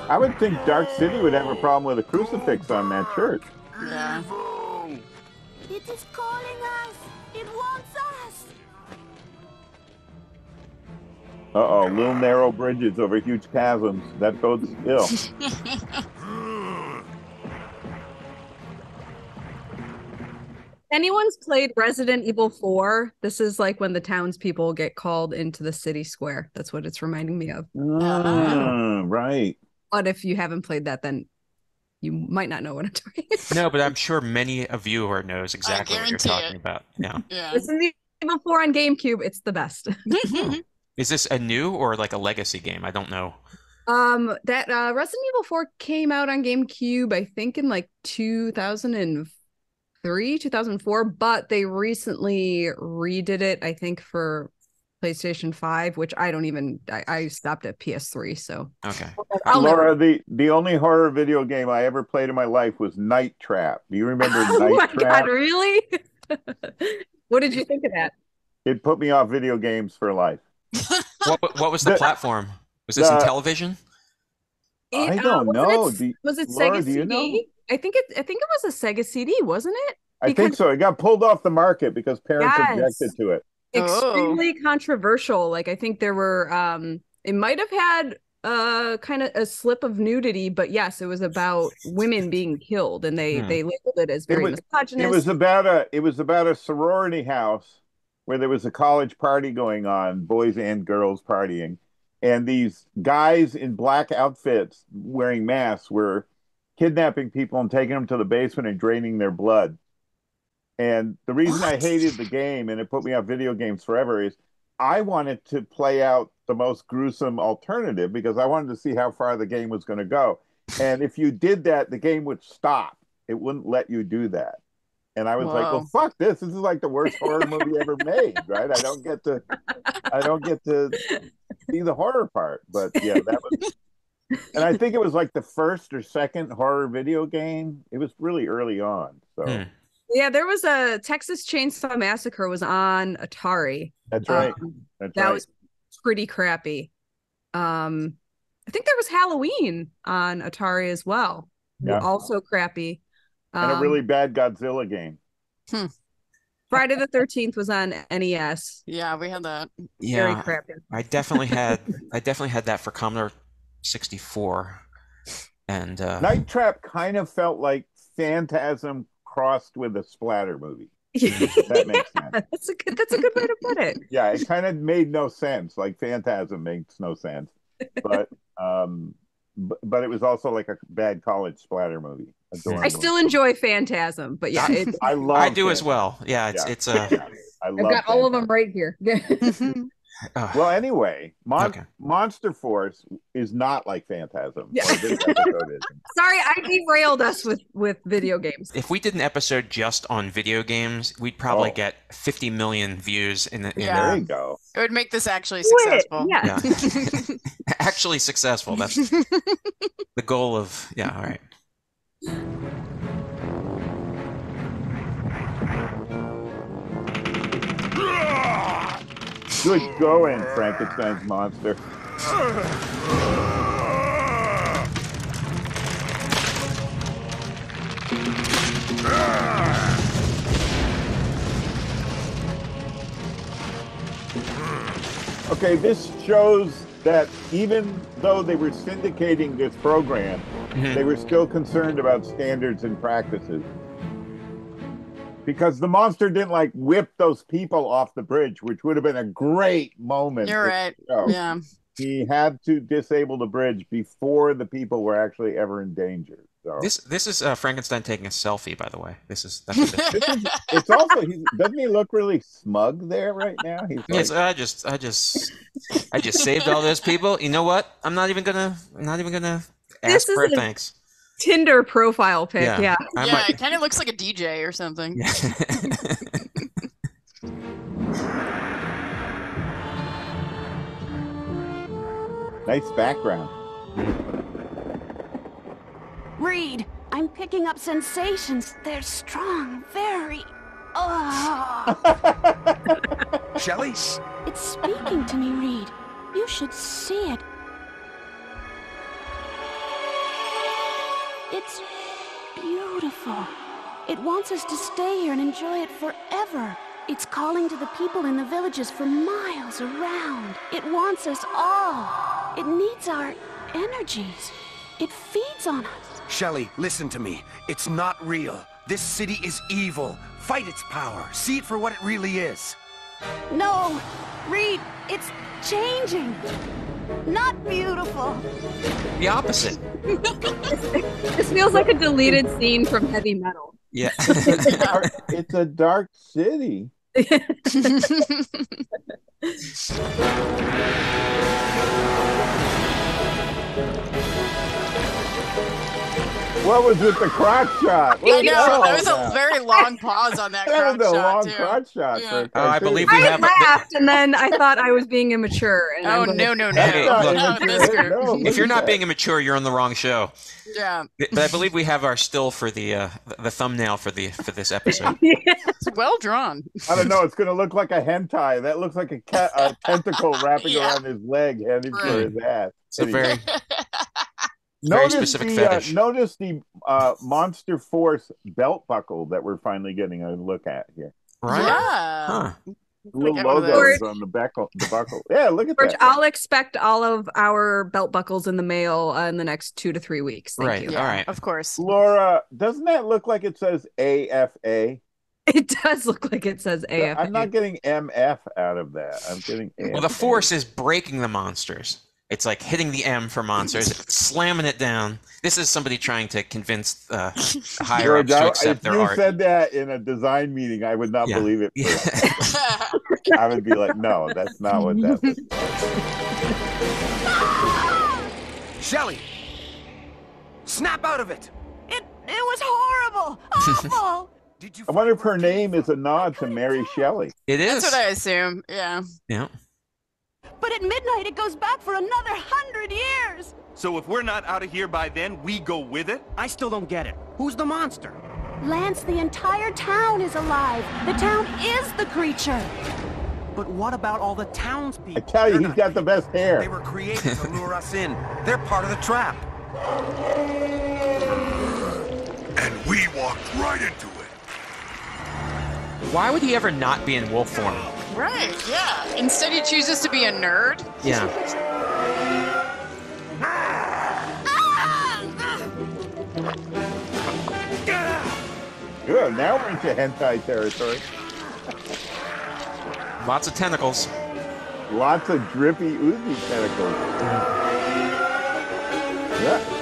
I would think Dark City would have a problem with a crucifix on that church. Yeah. It is calling us. It wants us. Uh-oh, little narrow bridges over huge chasms. That bodes ill. Anyone's played Resident Evil 4? This is like when the townspeople get called into the city square. That's what it's reminding me of. Right. But if you haven't played that, then you might not know what I'm talking about. No, but I'm sure many a viewer knows exactly what you're talking about. Yeah. Resident Evil 4 on GameCube, it's the best. Is this a new or like a legacy game? I don't know. That Resident Evil 4 came out on GameCube, I think in like 2003, 2004, but they recently redid it, I think, for PlayStation 5, which I stopped at PS3, so. Okay. Laura, the only horror video game I ever played in my life was Night Trap. Do you remember Night Trap? Oh my God, really? What did you think of that? It put me off video games for life. What was the platform? Was this in television? I don't know. Was it Laura, Sega CD? do you know? I think it was a Sega CD, wasn't it? I think so. It got pulled off the market because parents objected to it. Extremely controversial. Like I think there were it might have had kind of a slip of nudity, but yes, it was about women being killed, and they labeled it as very misogynist. It was about a sorority house where there was a college party going on, boys and girls partying, and these guys in black outfits wearing masks were kidnapping people and taking them to the basement and draining their blood. And the reason I hated the game, and it put me off video games forever, is I wanted to play out the most gruesome alternative because I wanted to see how far the game was going to go. And if you did that, the game would stop. It wouldn't let you do that. And I was like, well, fuck this. This is like the worst horror movie ever made, right? I don't get to see the horror part. But yeah, that was, and I think it was like the first or second horror video game. It was really early on. So yeah, there was a Texas Chainsaw Massacre was on Atari. That's right. That was pretty crappy. I think there was Halloween on Atari as well. Yeah. Also crappy. And a really bad Godzilla game. Friday the 13th was on NES. Yeah, we had that. Yeah, very crappy. I definitely had that for Commodore 64. And Night Trap kind of felt like Phantasm crossed with a splatter movie. That makes sense. That's a good way to put it. Yeah, it kind of made no sense. Like Phantasm makes no sense. But it was also like a bad college splatter movie. I still enjoy Phantasm, but yeah, I do as well. Yeah, it's I love I've got all of them right here. Well, anyway, Monster Force is not like Phantasm. Yeah. Or this episode is. Sorry, I derailed us with video games. If we did an episode just on video games, we'd probably get 50 million views in the. There you go. It would make this actually successful. Yeah. Actually successful. That's the goal of. Yeah. All right. Good going, Frankenstein's monster. Okay, this shows that even though they were syndicating this program, they were still concerned about standards and practices. Because the monster didn't like whip those people off the bridge, which would have been a great moment. You're right. Yeah. He had to disable the bridge before the people were actually ever in danger. So this is Frankenstein taking a selfie, by the way. It's also doesn't he look really smug there right now? He's like, yes, I just saved all those people. You know what? I'm not even gonna ask for thanks. Tinder profile pic. Yeah. It kind of looks like a DJ or something. Nice background. Reed, I'm picking up sensations. They're strong, very. Oh. Shelley? It's speaking to me, Reed. You should see it. It's beautiful. It wants us to stay here and enjoy it forever. It's calling to the people in the villages for miles around. It wants us all. It needs our energies. It feeds on us. Shelley, listen to me. It's not real. This city is evil. Fight its power. See it for what it really is. No, Reed, it's changing. Not beautiful. The opposite. This feels like a deleted scene from Heavy Metal. Yeah. It's a dark city. What was with the crotch shot? I know, there was a very long pause on that crotch shot. That was a long too. crotch shot. Yeah. I believe we have. laughed, and then I thought I was being immature. And no. Hey, look, if you're not being immature, you're on the wrong show. Yeah. But I believe we have our still for the thumbnail for this episode. It's well drawn. I don't know. It's going to look like a hentai. That looks like a tentacle wrapping around his leg, heading for his ass. So very. Very specific fetish. Notice the Monster Force belt buckle that we're finally getting a look at here. Right? Yeah. Huh. Little Get one of logos those. on the buckle. Yeah, look at George, that. I'll expect all of our belt buckles in the mail in the next 2 to 3 weeks. Thank Right. you. Yeah, all right. Of course. Laura, doesn't that look like it says AFA? It does look like it says AFA. I'm not getting MF out of that. I'm getting AFA. Well, the Force is breaking the monsters. It's like hitting the M for monsters, slamming it down. This is somebody trying to convince higher ups to accept their art. If you said that in a design meeting, I would not believe it. I would be like, no, that's not what that is. Shelly! Snap out of it! It was horrible! Awful! I wonder if her name is a nod to Mary Shelley. It is. That's what I assume. Yeah. Yeah. But at midnight, it goes back for another 100 years! So if we're not out of here by then, we go with it? I still don't get it. Who's the monster? Lance, the entire town is alive. The town is the creature. But what about all the townspeople? I tell you, he's got the best hair. They were created to lure us in. They're part of the trap. And we walked right into it. Why would he ever not be in wolf form? Right, yeah. Instead, he chooses to be a nerd. Yeah. Good, now we're into hentai territory. Lots of tentacles. Lots of drippy, oozy tentacles. Yeah.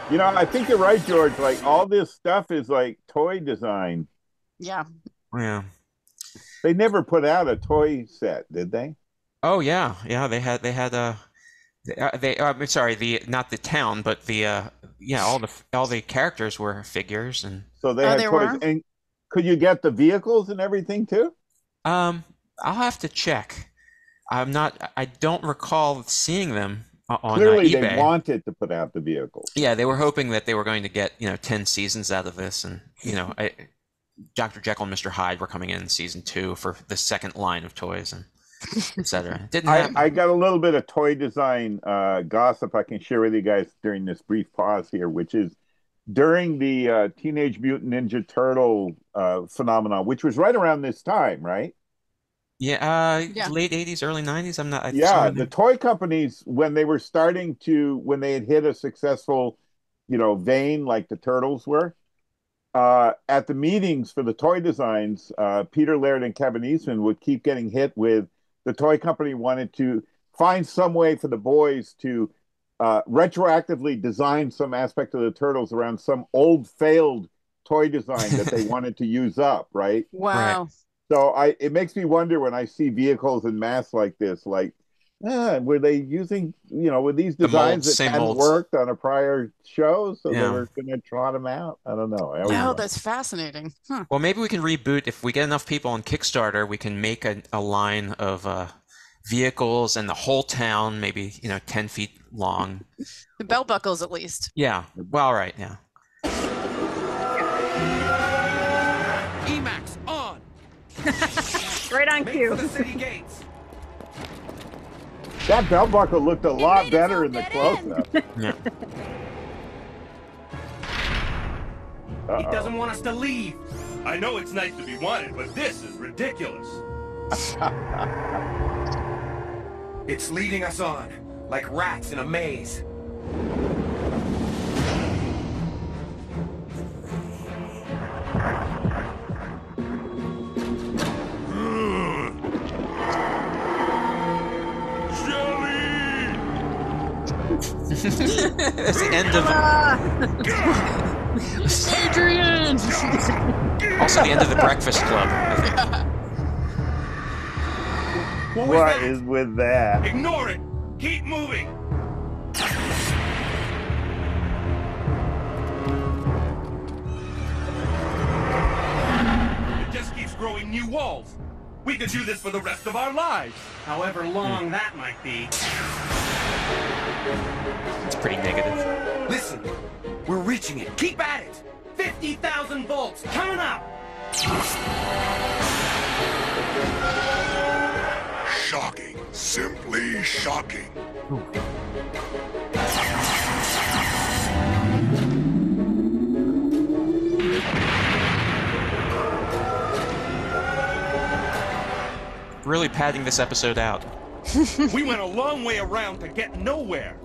You know, I think you're right, George. Like, all this stuff is like toy design. Yeah. Yeah. They never put out a toy set, did they? Oh yeah, yeah. They had I'm sorry, not the town, but the all the characters were figures, and so they had toys. Were? And could you get the vehicles and everything too? I'll have to check. I don't recall seeing them on Clearly, eBay. They wanted to put out the vehicles. Yeah, they were hoping that they were going to get 10 seasons out of this, and Dr. Jekyll and Mr. Hyde were coming in season 2 for the second line of toys, and etc. Didn't happen. I got a little bit of toy design gossip I can share with you guys during this brief pause here, which is during the Teenage Mutant Ninja Turtle phenomenon, which was right around this time, right? Yeah, late 80s, early 90s. The toy companies, when they had hit a successful, vein like the Turtles were, at the meetings for the toy designs, Peter Laird and Kevin Eastman would keep getting hit with the toy company wanted to find some way for the boys to retroactively design some aspect of the Turtles around some old failed toy design that they wanted to use up, right? Wow. Right. So it makes me wonder when I see vehicles en masse like this, like, were they using, with these designs that hadn't worked on a prior show, so they were going to trot them out? I don't know. Oh, that's fascinating. Huh. Well, maybe we can reboot. If we get enough people on Kickstarter, we can make a line of vehicles and the whole town, maybe 10 feet long. The belt buckles, at least. Yeah. Well, right. Yeah. Emacs on. Right on cue. Make for the city gates. That belt buckle looked a lot better in the close-up. Yeah. He doesn't want us to leave. I know it's nice to be wanted, but this is ridiculous. It's leading us on, like rats in a maze. That's the end of Adrian. Also the end of the Breakfast Club. What is with that? Ignore it. Keep moving. It just keeps growing new walls. We could do this for the rest of our lives. However long that might be. It's pretty negative. Listen, we're reaching it. Keep at it. 50. 50,000 volts, coming up! Shocking. Simply shocking. Really padding this episode out. We went a long way around to get nowhere.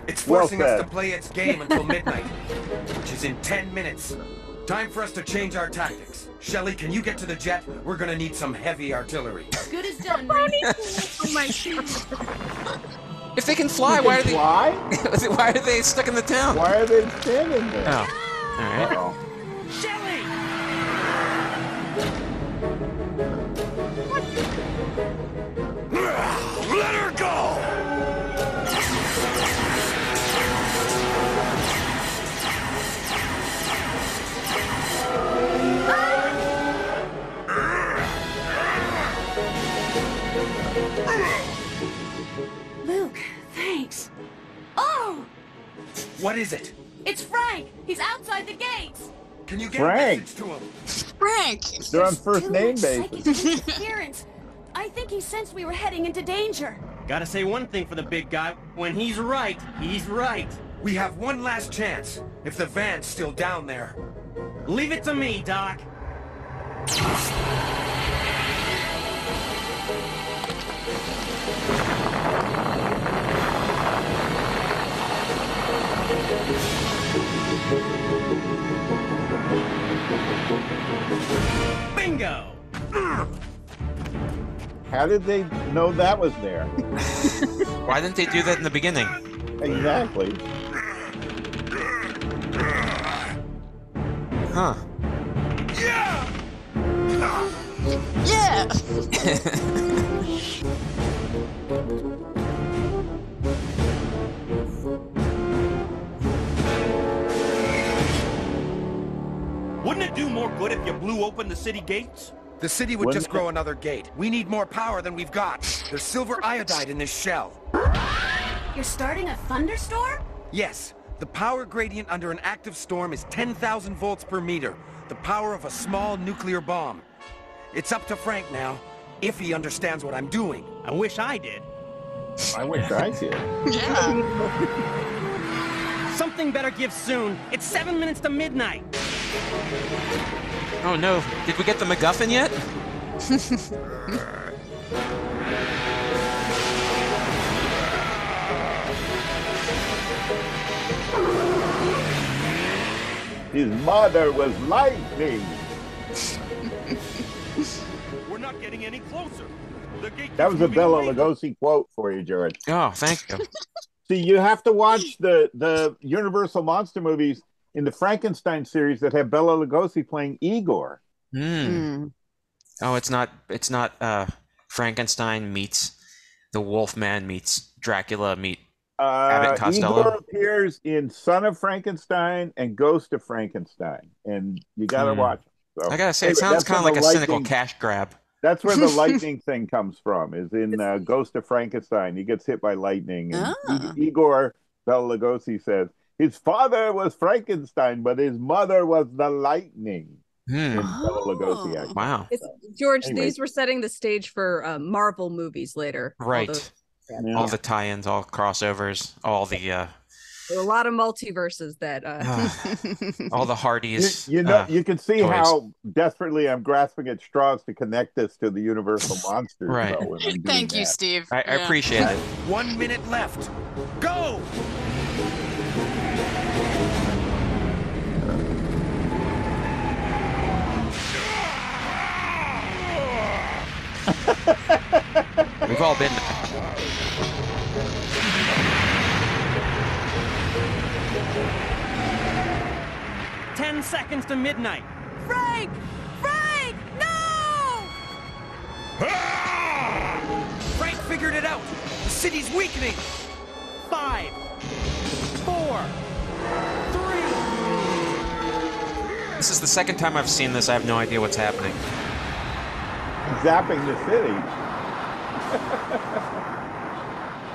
It's forcing us to play its game until midnight, which is in 10 minutes. Time for us to change our tactics. Shelley, can you get to the jet? We're gonna need some heavy artillery. Good as done. Oh my god. If they can fly, why are they fly? Why are they stuck in the town? Why are they standing there? Oh. All right. Shelley! Let her go! Luke, thanks. Oh! What is it? It's Frank! He's outside the gates! Can you get Frank. a message to him? Frank! They're on first Too name much basis. psychic interference. I think he sensed we were heading into danger. Gotta say one thing for the big guy. When he's right, he's right. We have one last chance, if the van's still down there. Leave it to me, Doc. Bingo! How did they know that was there? Why didn't they do that in the beginning? Exactly. Huh. Yeah! Yeah! Wouldn't it do more good if you blew open the city gates? The city would Wouldn't just grow another gate. We need more power than we've got. There's silver iodide in this shell. You're starting a thunderstorm? Yes, the power gradient under an active storm is 10,000 volts per meter. The power of a small nuclear bomb. It's up to Frank now, if he understands what I'm doing. I wish I did. I wish I did. Yeah. Something better give soon. It's 7 minutes to midnight. Oh no, did we get the MacGuffin yet? His mother was lightning. We're not getting any closer. The gate That keeps was a moving Bela away. Lugosi quote for you, George. Oh, thank you. See, you have to watch the Universal monster movies in the Frankenstein series that have Bela Lugosi playing Igor. Oh, it's not Frankenstein meets the Wolfman meets Dracula meet Abbott and Costello. Igor appears in Son of Frankenstein and Ghost of Frankenstein, and you got to watch it. So, I gotta say, anyway, it sounds that's kind of where like a the cynical lightning- cash grab. That's where the lightning thing comes from, is in Ghost of Frankenstein. He gets hit by lightning. And Igor, Bela Lugosi says, his father was Frankenstein, but his mother was the lightning. In Bela Lugosi act. Wow. George, Anyway. these were setting the stage for Marvel movies later. Right. Although- All the tie-ins, all crossovers, all the There are a lot of multiverses that all the Hardys. You know, you can see toys. how desperately I'm grasping at straws to connect this to the Universal monsters. Right. Though, when I'm doing Thank you, that. Steve. I appreciate it. 1 minute left. Go! We've all been. 10 seconds to midnight. Frank! Frank! No! Frank figured it out. The city's weakening. 5, 4, 3. This is the second time I've seen this. I have no idea what's happening. Zapping the city.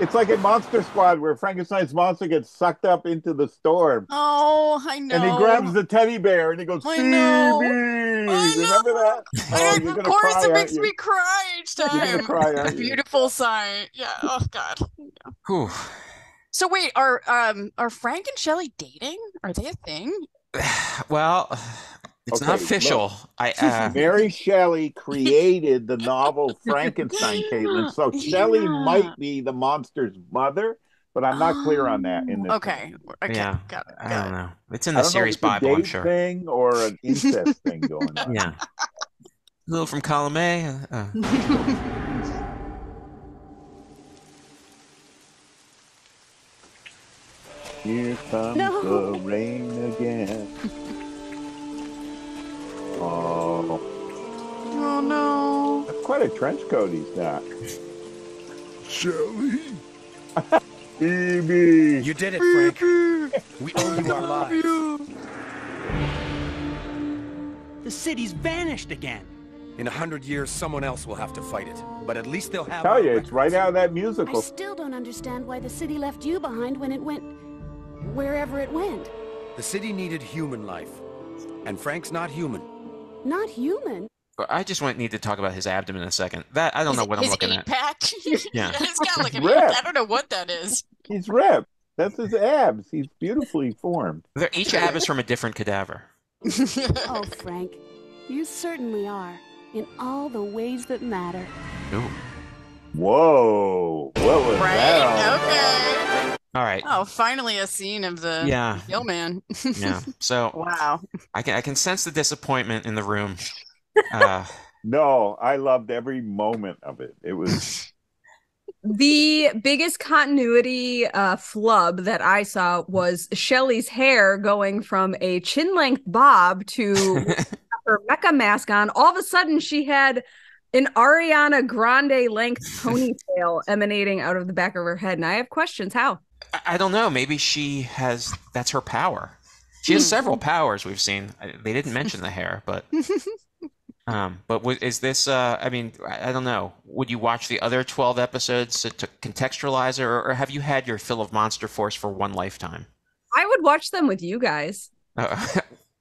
It's like in Monster Squad where Frankenstein's monster gets sucked up into the storm. Oh, I know. And he grabs the teddy bear and he goes, I know. Remember that? Oh, you're Of gonna course, cry, it aren't makes you? me cry each time. You're gonna cry, aren't you? Beautiful sign. Yeah. Oh God. Whew. So wait, are Frank and Shelley dating? Are they a thing? Well, it's not official. Look, Mary Shelley created the novel Frankenstein, Caitlin. So Shelley might be the monster's mother, but I'm not clear on that in this. Okay. Yeah. Got it. I don't know. It's in the series Bible, Bible, I'm sure. Thing or an incest thing going on. Yeah. A little from column A. Here comes the rain again. Oh. Oh no. That's quite a trench coat he's got. Shelley? Phoebe. You did it, Frank. We owe you our lives. The city's vanished again. In 100 years, someone else will have to fight it. But at least they'll have... Tell you, it's right out of that musical. I still don't understand why the city left you behind when it went... wherever it went. The city needed human life. And Frank's not human. Not human? I just need to talk about his abdomen in a second. That I don't know what I'm looking at. Pack? Yeah. It's got like an ripped. I don't know what that is. He's ripped. That's his abs. He's beautifully formed. Each ab is from a different cadaver. Oh, Frank, you certainly are. In all the ways that matter. Ooh. Whoa. What was that? Okay. All right. Oh, finally a scene of the Gill Man. Yeah. So wow. I can sense the disappointment in the room. No, I loved every moment of it. It was the biggest continuity flub that I saw was Shelley's hair going from a chin-length bob to her mecha mask on. All of a sudden, she had an Ariana Grande length ponytail emanating out of the back of her head, and I have questions. How? I don't know. Maybe that's her power. She has several powers we've seen. They didn't mention the hair, but is this? I mean, I don't know. Would you watch the other 12 episodes to contextualize it, or have you had your fill of Monster Force for one lifetime? I would watch them with you guys.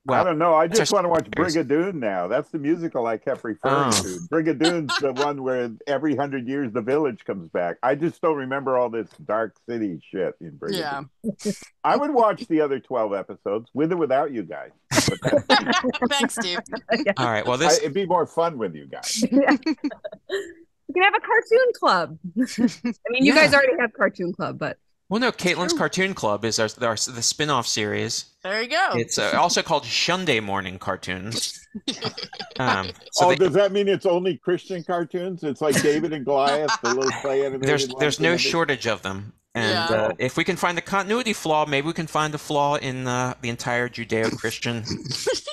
Well, I don't know. I just want to watch Brigadoon now. That's the musical I kept referring to. Brigadoon's the one where every 100 years the village comes back. I just don't remember all this Dark City shit in Brigadoon. Yeah. I would watch the other 12 episodes with or without you guys. Thanks, Steve. All right. Well, it'd be more fun with you guys. We can have a cartoon club. I mean, you guys already have cartoon club, but. Well, no, Caitlin's Cartoon Club is the spin-off series. There you go. It's also called Shaturday Morning Cartoons. Does that mean it's only Christian cartoons? It's like David and Goliath, the little play animated There's no shortage of them. And if we can find a continuity flaw, maybe we can find a flaw in the entire Judeo-Christian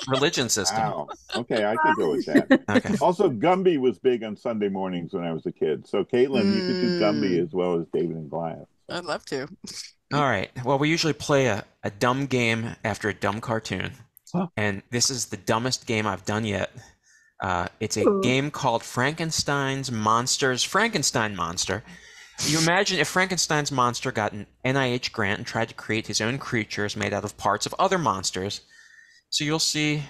religion system. Wow. Okay, I could go with that. Okay. Also, Gumby was big on Sunday mornings when I was a kid. So, Caitlin, you could do Gumby as well as David and Goliath. I'd love to. All right. Well, we usually play a dumb game after a dumb cartoon. Huh. And this is the dumbest game I've done yet. It's a game called Frankenstein's Monsters Frankenstein Monster. You imagine if Frankenstein's monster got an NIH grant and tried to create his own creatures made out of parts of other monsters. So you'll see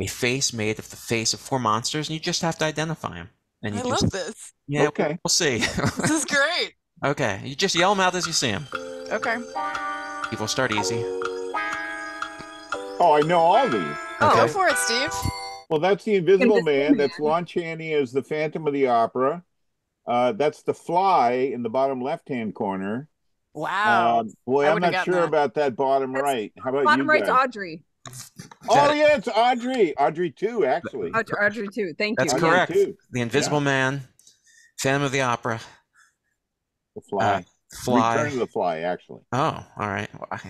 a face made of the face of 4 monsters, and you just have to identify them. And you I love this. Yeah, okay. We'll see. This is great. Okay, you just yell them out as you see them. Okay. We'll start easy. Oh, I know all these. Oh, go for it, Steve. Well, that's the Invisible Man. That's Lon Chaney as the Phantom of the Opera. That's the Fly in the bottom left-hand corner. Wow. Boy, I'm not sure about that bottom right. How about bottom you right's guys? Audrey. Oh, yeah, it's Audrey. Audrey 2, actually. Audrey 2. Thank That's you. correct. The Invisible Man, Phantom of the Opera. The Fly. Fly. Return of the Fly, actually. Oh, all right. Well,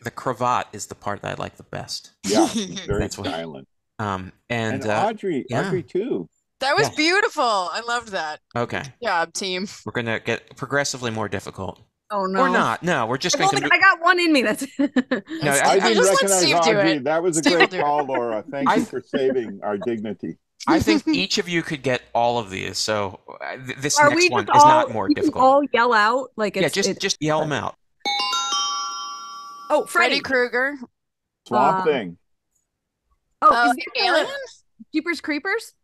the cravat is the part that I like the best. Yeah, very silent. And Audrey, Audrey too. That was beautiful. I loved that. Okay. Good job, team. We're gonna get progressively more difficult. Oh no. Or not. No, we're just going to. I got one in me. That's. No, I didn't just let recognize Steve do Audrey. it. That was a Steve great will do call, it. Laura. Thank you for saving our dignity. I think each of you could get all of these. So this Are next we one just is all, not more we can difficult. all yell out like it's just yell them out. Oh, Freddy Krueger. Swamp Thing. Oh, is the alien? Jeepers Creepers?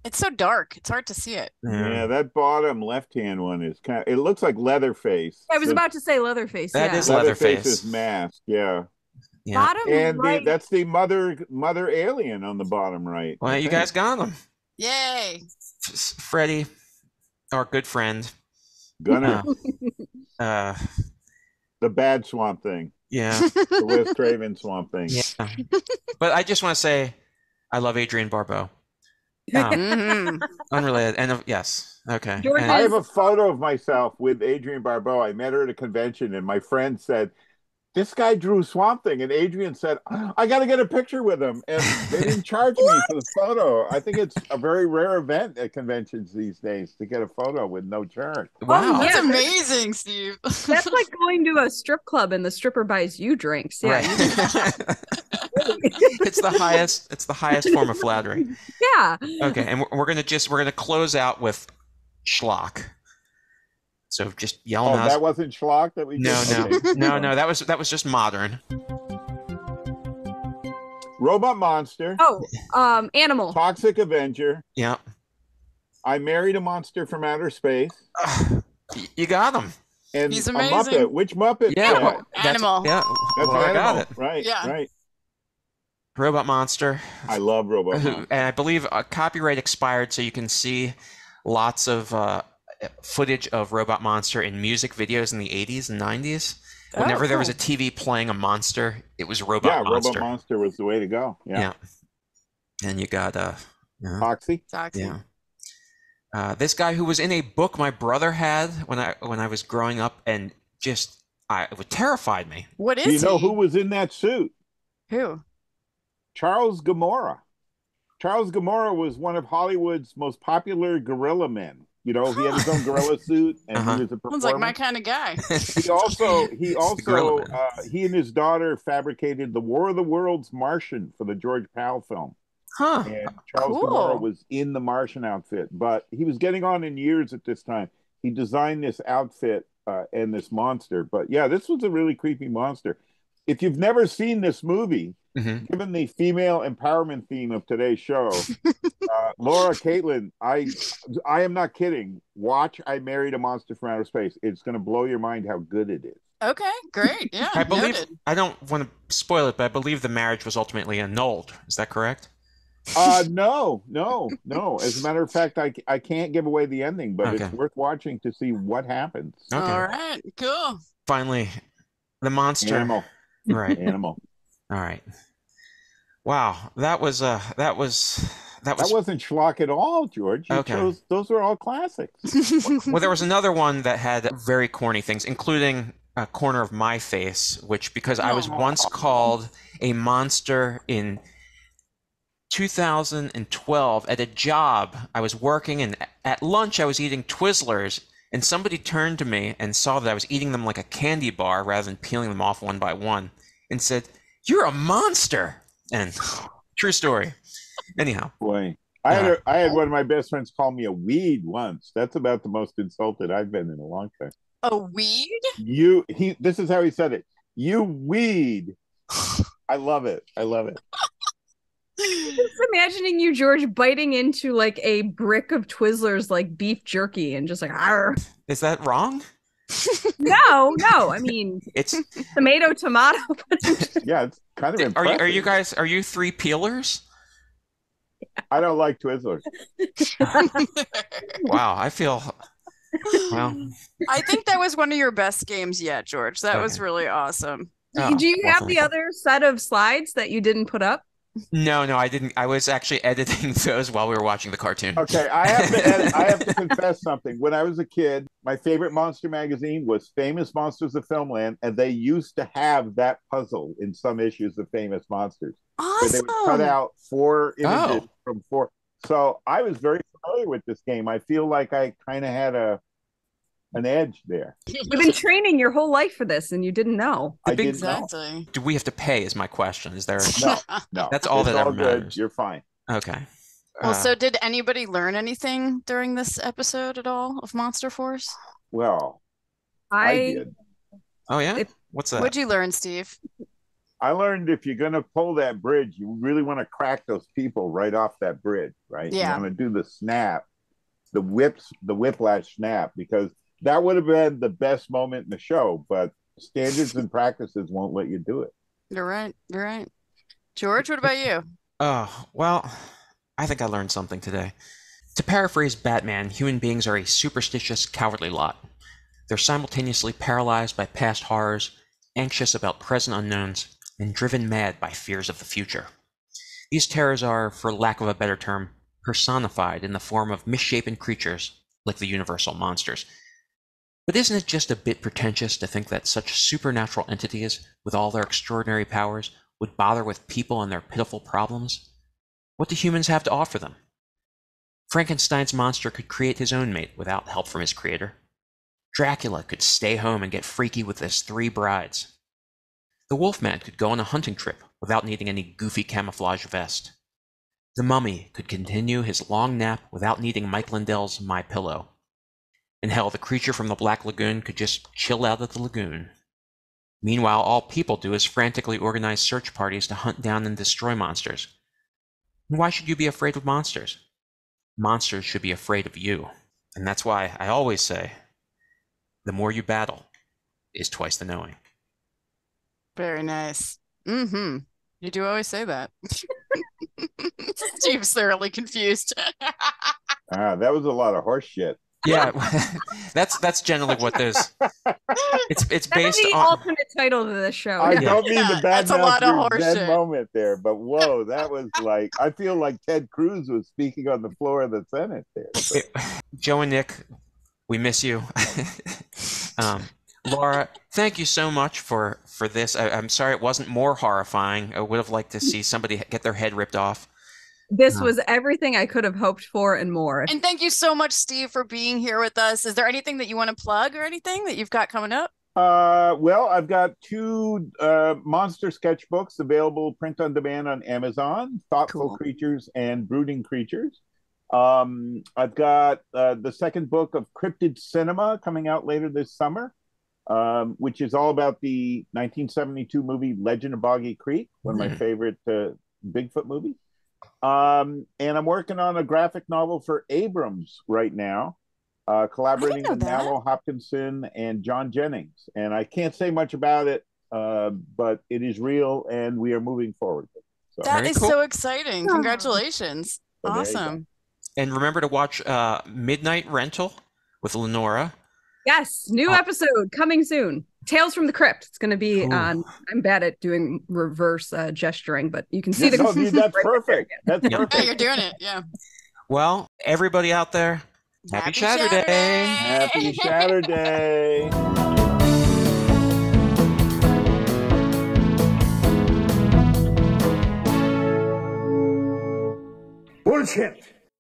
It's so dark. It's hard to see it. Yeah, that bottom left-hand one is kind of, it looks like Leatherface. I was about to say Leatherface. That yeah. is Leatherface. Leatherface's mask, yeah. Bottom And right. that's the mother alien on the bottom right. Well, you guys got them. Yay. Freddy, our good friend. Gunner. The bad Swamp Thing. Yeah. The Wes Craven Swamp Thing. Yeah. But I just want to say I love Adrienne Barbeau. Unrelated. And yes. Okay. And I have a photo of myself with Adrienne Barbeau. I met her at a convention, and my friend said, "This guy drew Swamp Thing," and Adrienne said, "I got to get a picture with him," and they didn't charge me for the photo. I think it's a very rare event at conventions these days to get a photo with no charge. Wow, That's amazing, Steve. That's like going to a strip club and the stripper buys you drinks. Yeah. Right. It's the highest form of flattery. Yeah. Okay, and we're gonna close out with schlock. So just yell them out. That wasn't schlock that we did? No. That was just modern. Robot Monster. Oh, Animal. Toxic Avenger. Yeah. I Married a Monster from Outer Space. You got him. And He's a amazing. Muppet. Which Muppet? Yeah, Animal. Yeah, That's well, I got Animal. it. Right. Yeah. Right. Robot Monster. I love Robot Monster. And I believe copyright expired, so you can see lots of footage of Robot Monster in music videos in the 80s and 90s. Whenever there was a TV playing a monster, it was Robot Monster. Robot Monster was the way to go. Yeah. And you got Foxy. Yeah. This guy who was in a book my brother had when I was growing up, and just it terrified me. What is Do you know he? who was in that suit? Who? Charles Gamora. Charles Gamora was one of Hollywood's most popular gorilla men. You know, he had his own gorilla suit, and he was a performer. Sounds like my kind of guy. He and his daughter fabricated the War of the Worlds Martian for the George Powell film. Huh. And Charles Gamora was in the Martian outfit, but he was getting on in years at this time. He designed this outfit and this monster. But yeah, this was a really creepy monster. If you've never seen this movie, given the female empowerment theme of today's show, Laura, Caitlin, I am not kidding. Watch I Married a Monster from Outer Space. It's going to blow your mind how good it is. Okay, great. Yeah, I believe, noted. I don't want to spoil it, but I believe the marriage was ultimately annulled. Is that correct? No. As a matter of fact, I can't give away the ending, but it's worth watching to see what happens. Okay. All right, cool. Finally, the monster. Animal. Right. Animal. All right. Wow, that wasn't schlock at all, George. Those were all classics. Well, there was another one that had very corny things, including a corner of my face, which because I was once called a monster in 2012 at a job. I was working, and at lunch I was eating Twizzlers, and somebody turned to me and saw that I was eating them like a candy bar rather than peeling them off one by one, and said, "You're a monster." And true story. Anyhow, boy, I had one of my best friends call me a weed once. That's about the most insulted I've been in a long time. A weed? This is how he said it. You weed. I love it. Just imagining you, George, biting into like a brick of Twizzlers like beef jerky and just like, arr. Is that wrong? No. I mean, it's tomato. Yeah, it's kind of impressive. Are you three peelers? I don't like Twizzlers. Wow, I feel. Well, I think that was one of your best games yet, George. That was really awesome. Do you have the other set of slides that you didn't put up? No, I didn't. I was actually editing those while we were watching the cartoon. Okay, I have to confess something. When I was a kid, my favorite monster magazine was Famous Monsters of Filmland, and they used to have that puzzle in some issues of Famous Monsters. Awesome. Where they would cut out 4 images from 4. So I was very familiar with this game. I feel like I kind of had an edge there. You've been training your whole life for this, and you didn't know. Exactly. Do we have to pay? Is my question. Is there? No. That's all that ever matters. You're fine. Okay. Well, so did anybody learn anything during this episode at all of Monster Force? Well, I did. Oh, yeah? What's that? What'd you learn, Steve? I learned if you're going to pull that bridge, you really want to crack those people right off that bridge, right? Yeah. You want to do the snap, the whiplash snap, because that would have been the best moment in the show, but standards and practices won't let you do it. You're right. You're right. George, what about you? Oh, well, I think I learned something today. To paraphrase Batman, human beings are a superstitious, cowardly lot. They're simultaneously paralyzed by past horrors, anxious about present unknowns, and driven mad by fears of the future. These terrors are, for lack of a better term, personified in the form of misshapen creatures like the universal monsters. But isn't it just a bit pretentious to think that such supernatural entities, with all their extraordinary powers, would bother with people and their pitiful problems? What do humans have to offer them? Frankenstein's monster could create his own mate without help from his creator. Dracula could stay home and get freaky with his 3 brides. The Wolfman could go on a hunting trip without needing any goofy camouflage vest. The Mummy could continue his long nap without needing Mike Lindell's My Pillow. And hell, the creature from the Black Lagoon could just chill out at the lagoon. Meanwhile, all people do is frantically organize search parties to hunt down and destroy monsters. And why should you be afraid of monsters? Monsters should be afraid of you. And that's why I always say, the more you battle is twice the knowing. Very nice. Mm-hmm. You do always say that. Steve's thoroughly confused. That was a lot of horse shit. Yeah, that's generally what there's. It's based That's the on alternate title to this show. I don't mean to that's a lot of badmouth your horseshit. Zen moment there, but whoa, that was like, I feel like Ted Cruz was speaking on the floor of the Senate there. Joe and Nick, we miss you. Laura, thank you so much for this. I'm sorry it wasn't more horrifying. I would have liked to see somebody get their head ripped off. This was everything I could have hoped for and more. And thank you so much, Steve, for being here with us. Is there anything that you want to plug or anything that you've got coming up? Well, I've got 2 monster sketchbooks available print on demand on Amazon, Thoughtful Creatures and Brooding Creatures. I've got the second book of Cryptid Cinema coming out later this summer, which is all about the 1972 movie Legend of Boggy Creek, one of my favorite Bigfoot movies. And I'm working on a graphic novel for Abrams right now, collaborating with Mallow Hopkinson and John Jennings. And I can't say much about it, but it is real and we are moving forward. So, that is so exciting. Congratulations. So awesome. And remember to watch Midnight Rental with Lenora. Yes, new episode coming soon. Tales from the Crypt. It's going to be on. I'm bad at doing reverse gesturing, but you can see the. No, dude, that's perfect. That's perfect. Yeah, you're doing it. Yeah. Well, everybody out there, happy Shaturday. Happy Shaturday. Bullshit!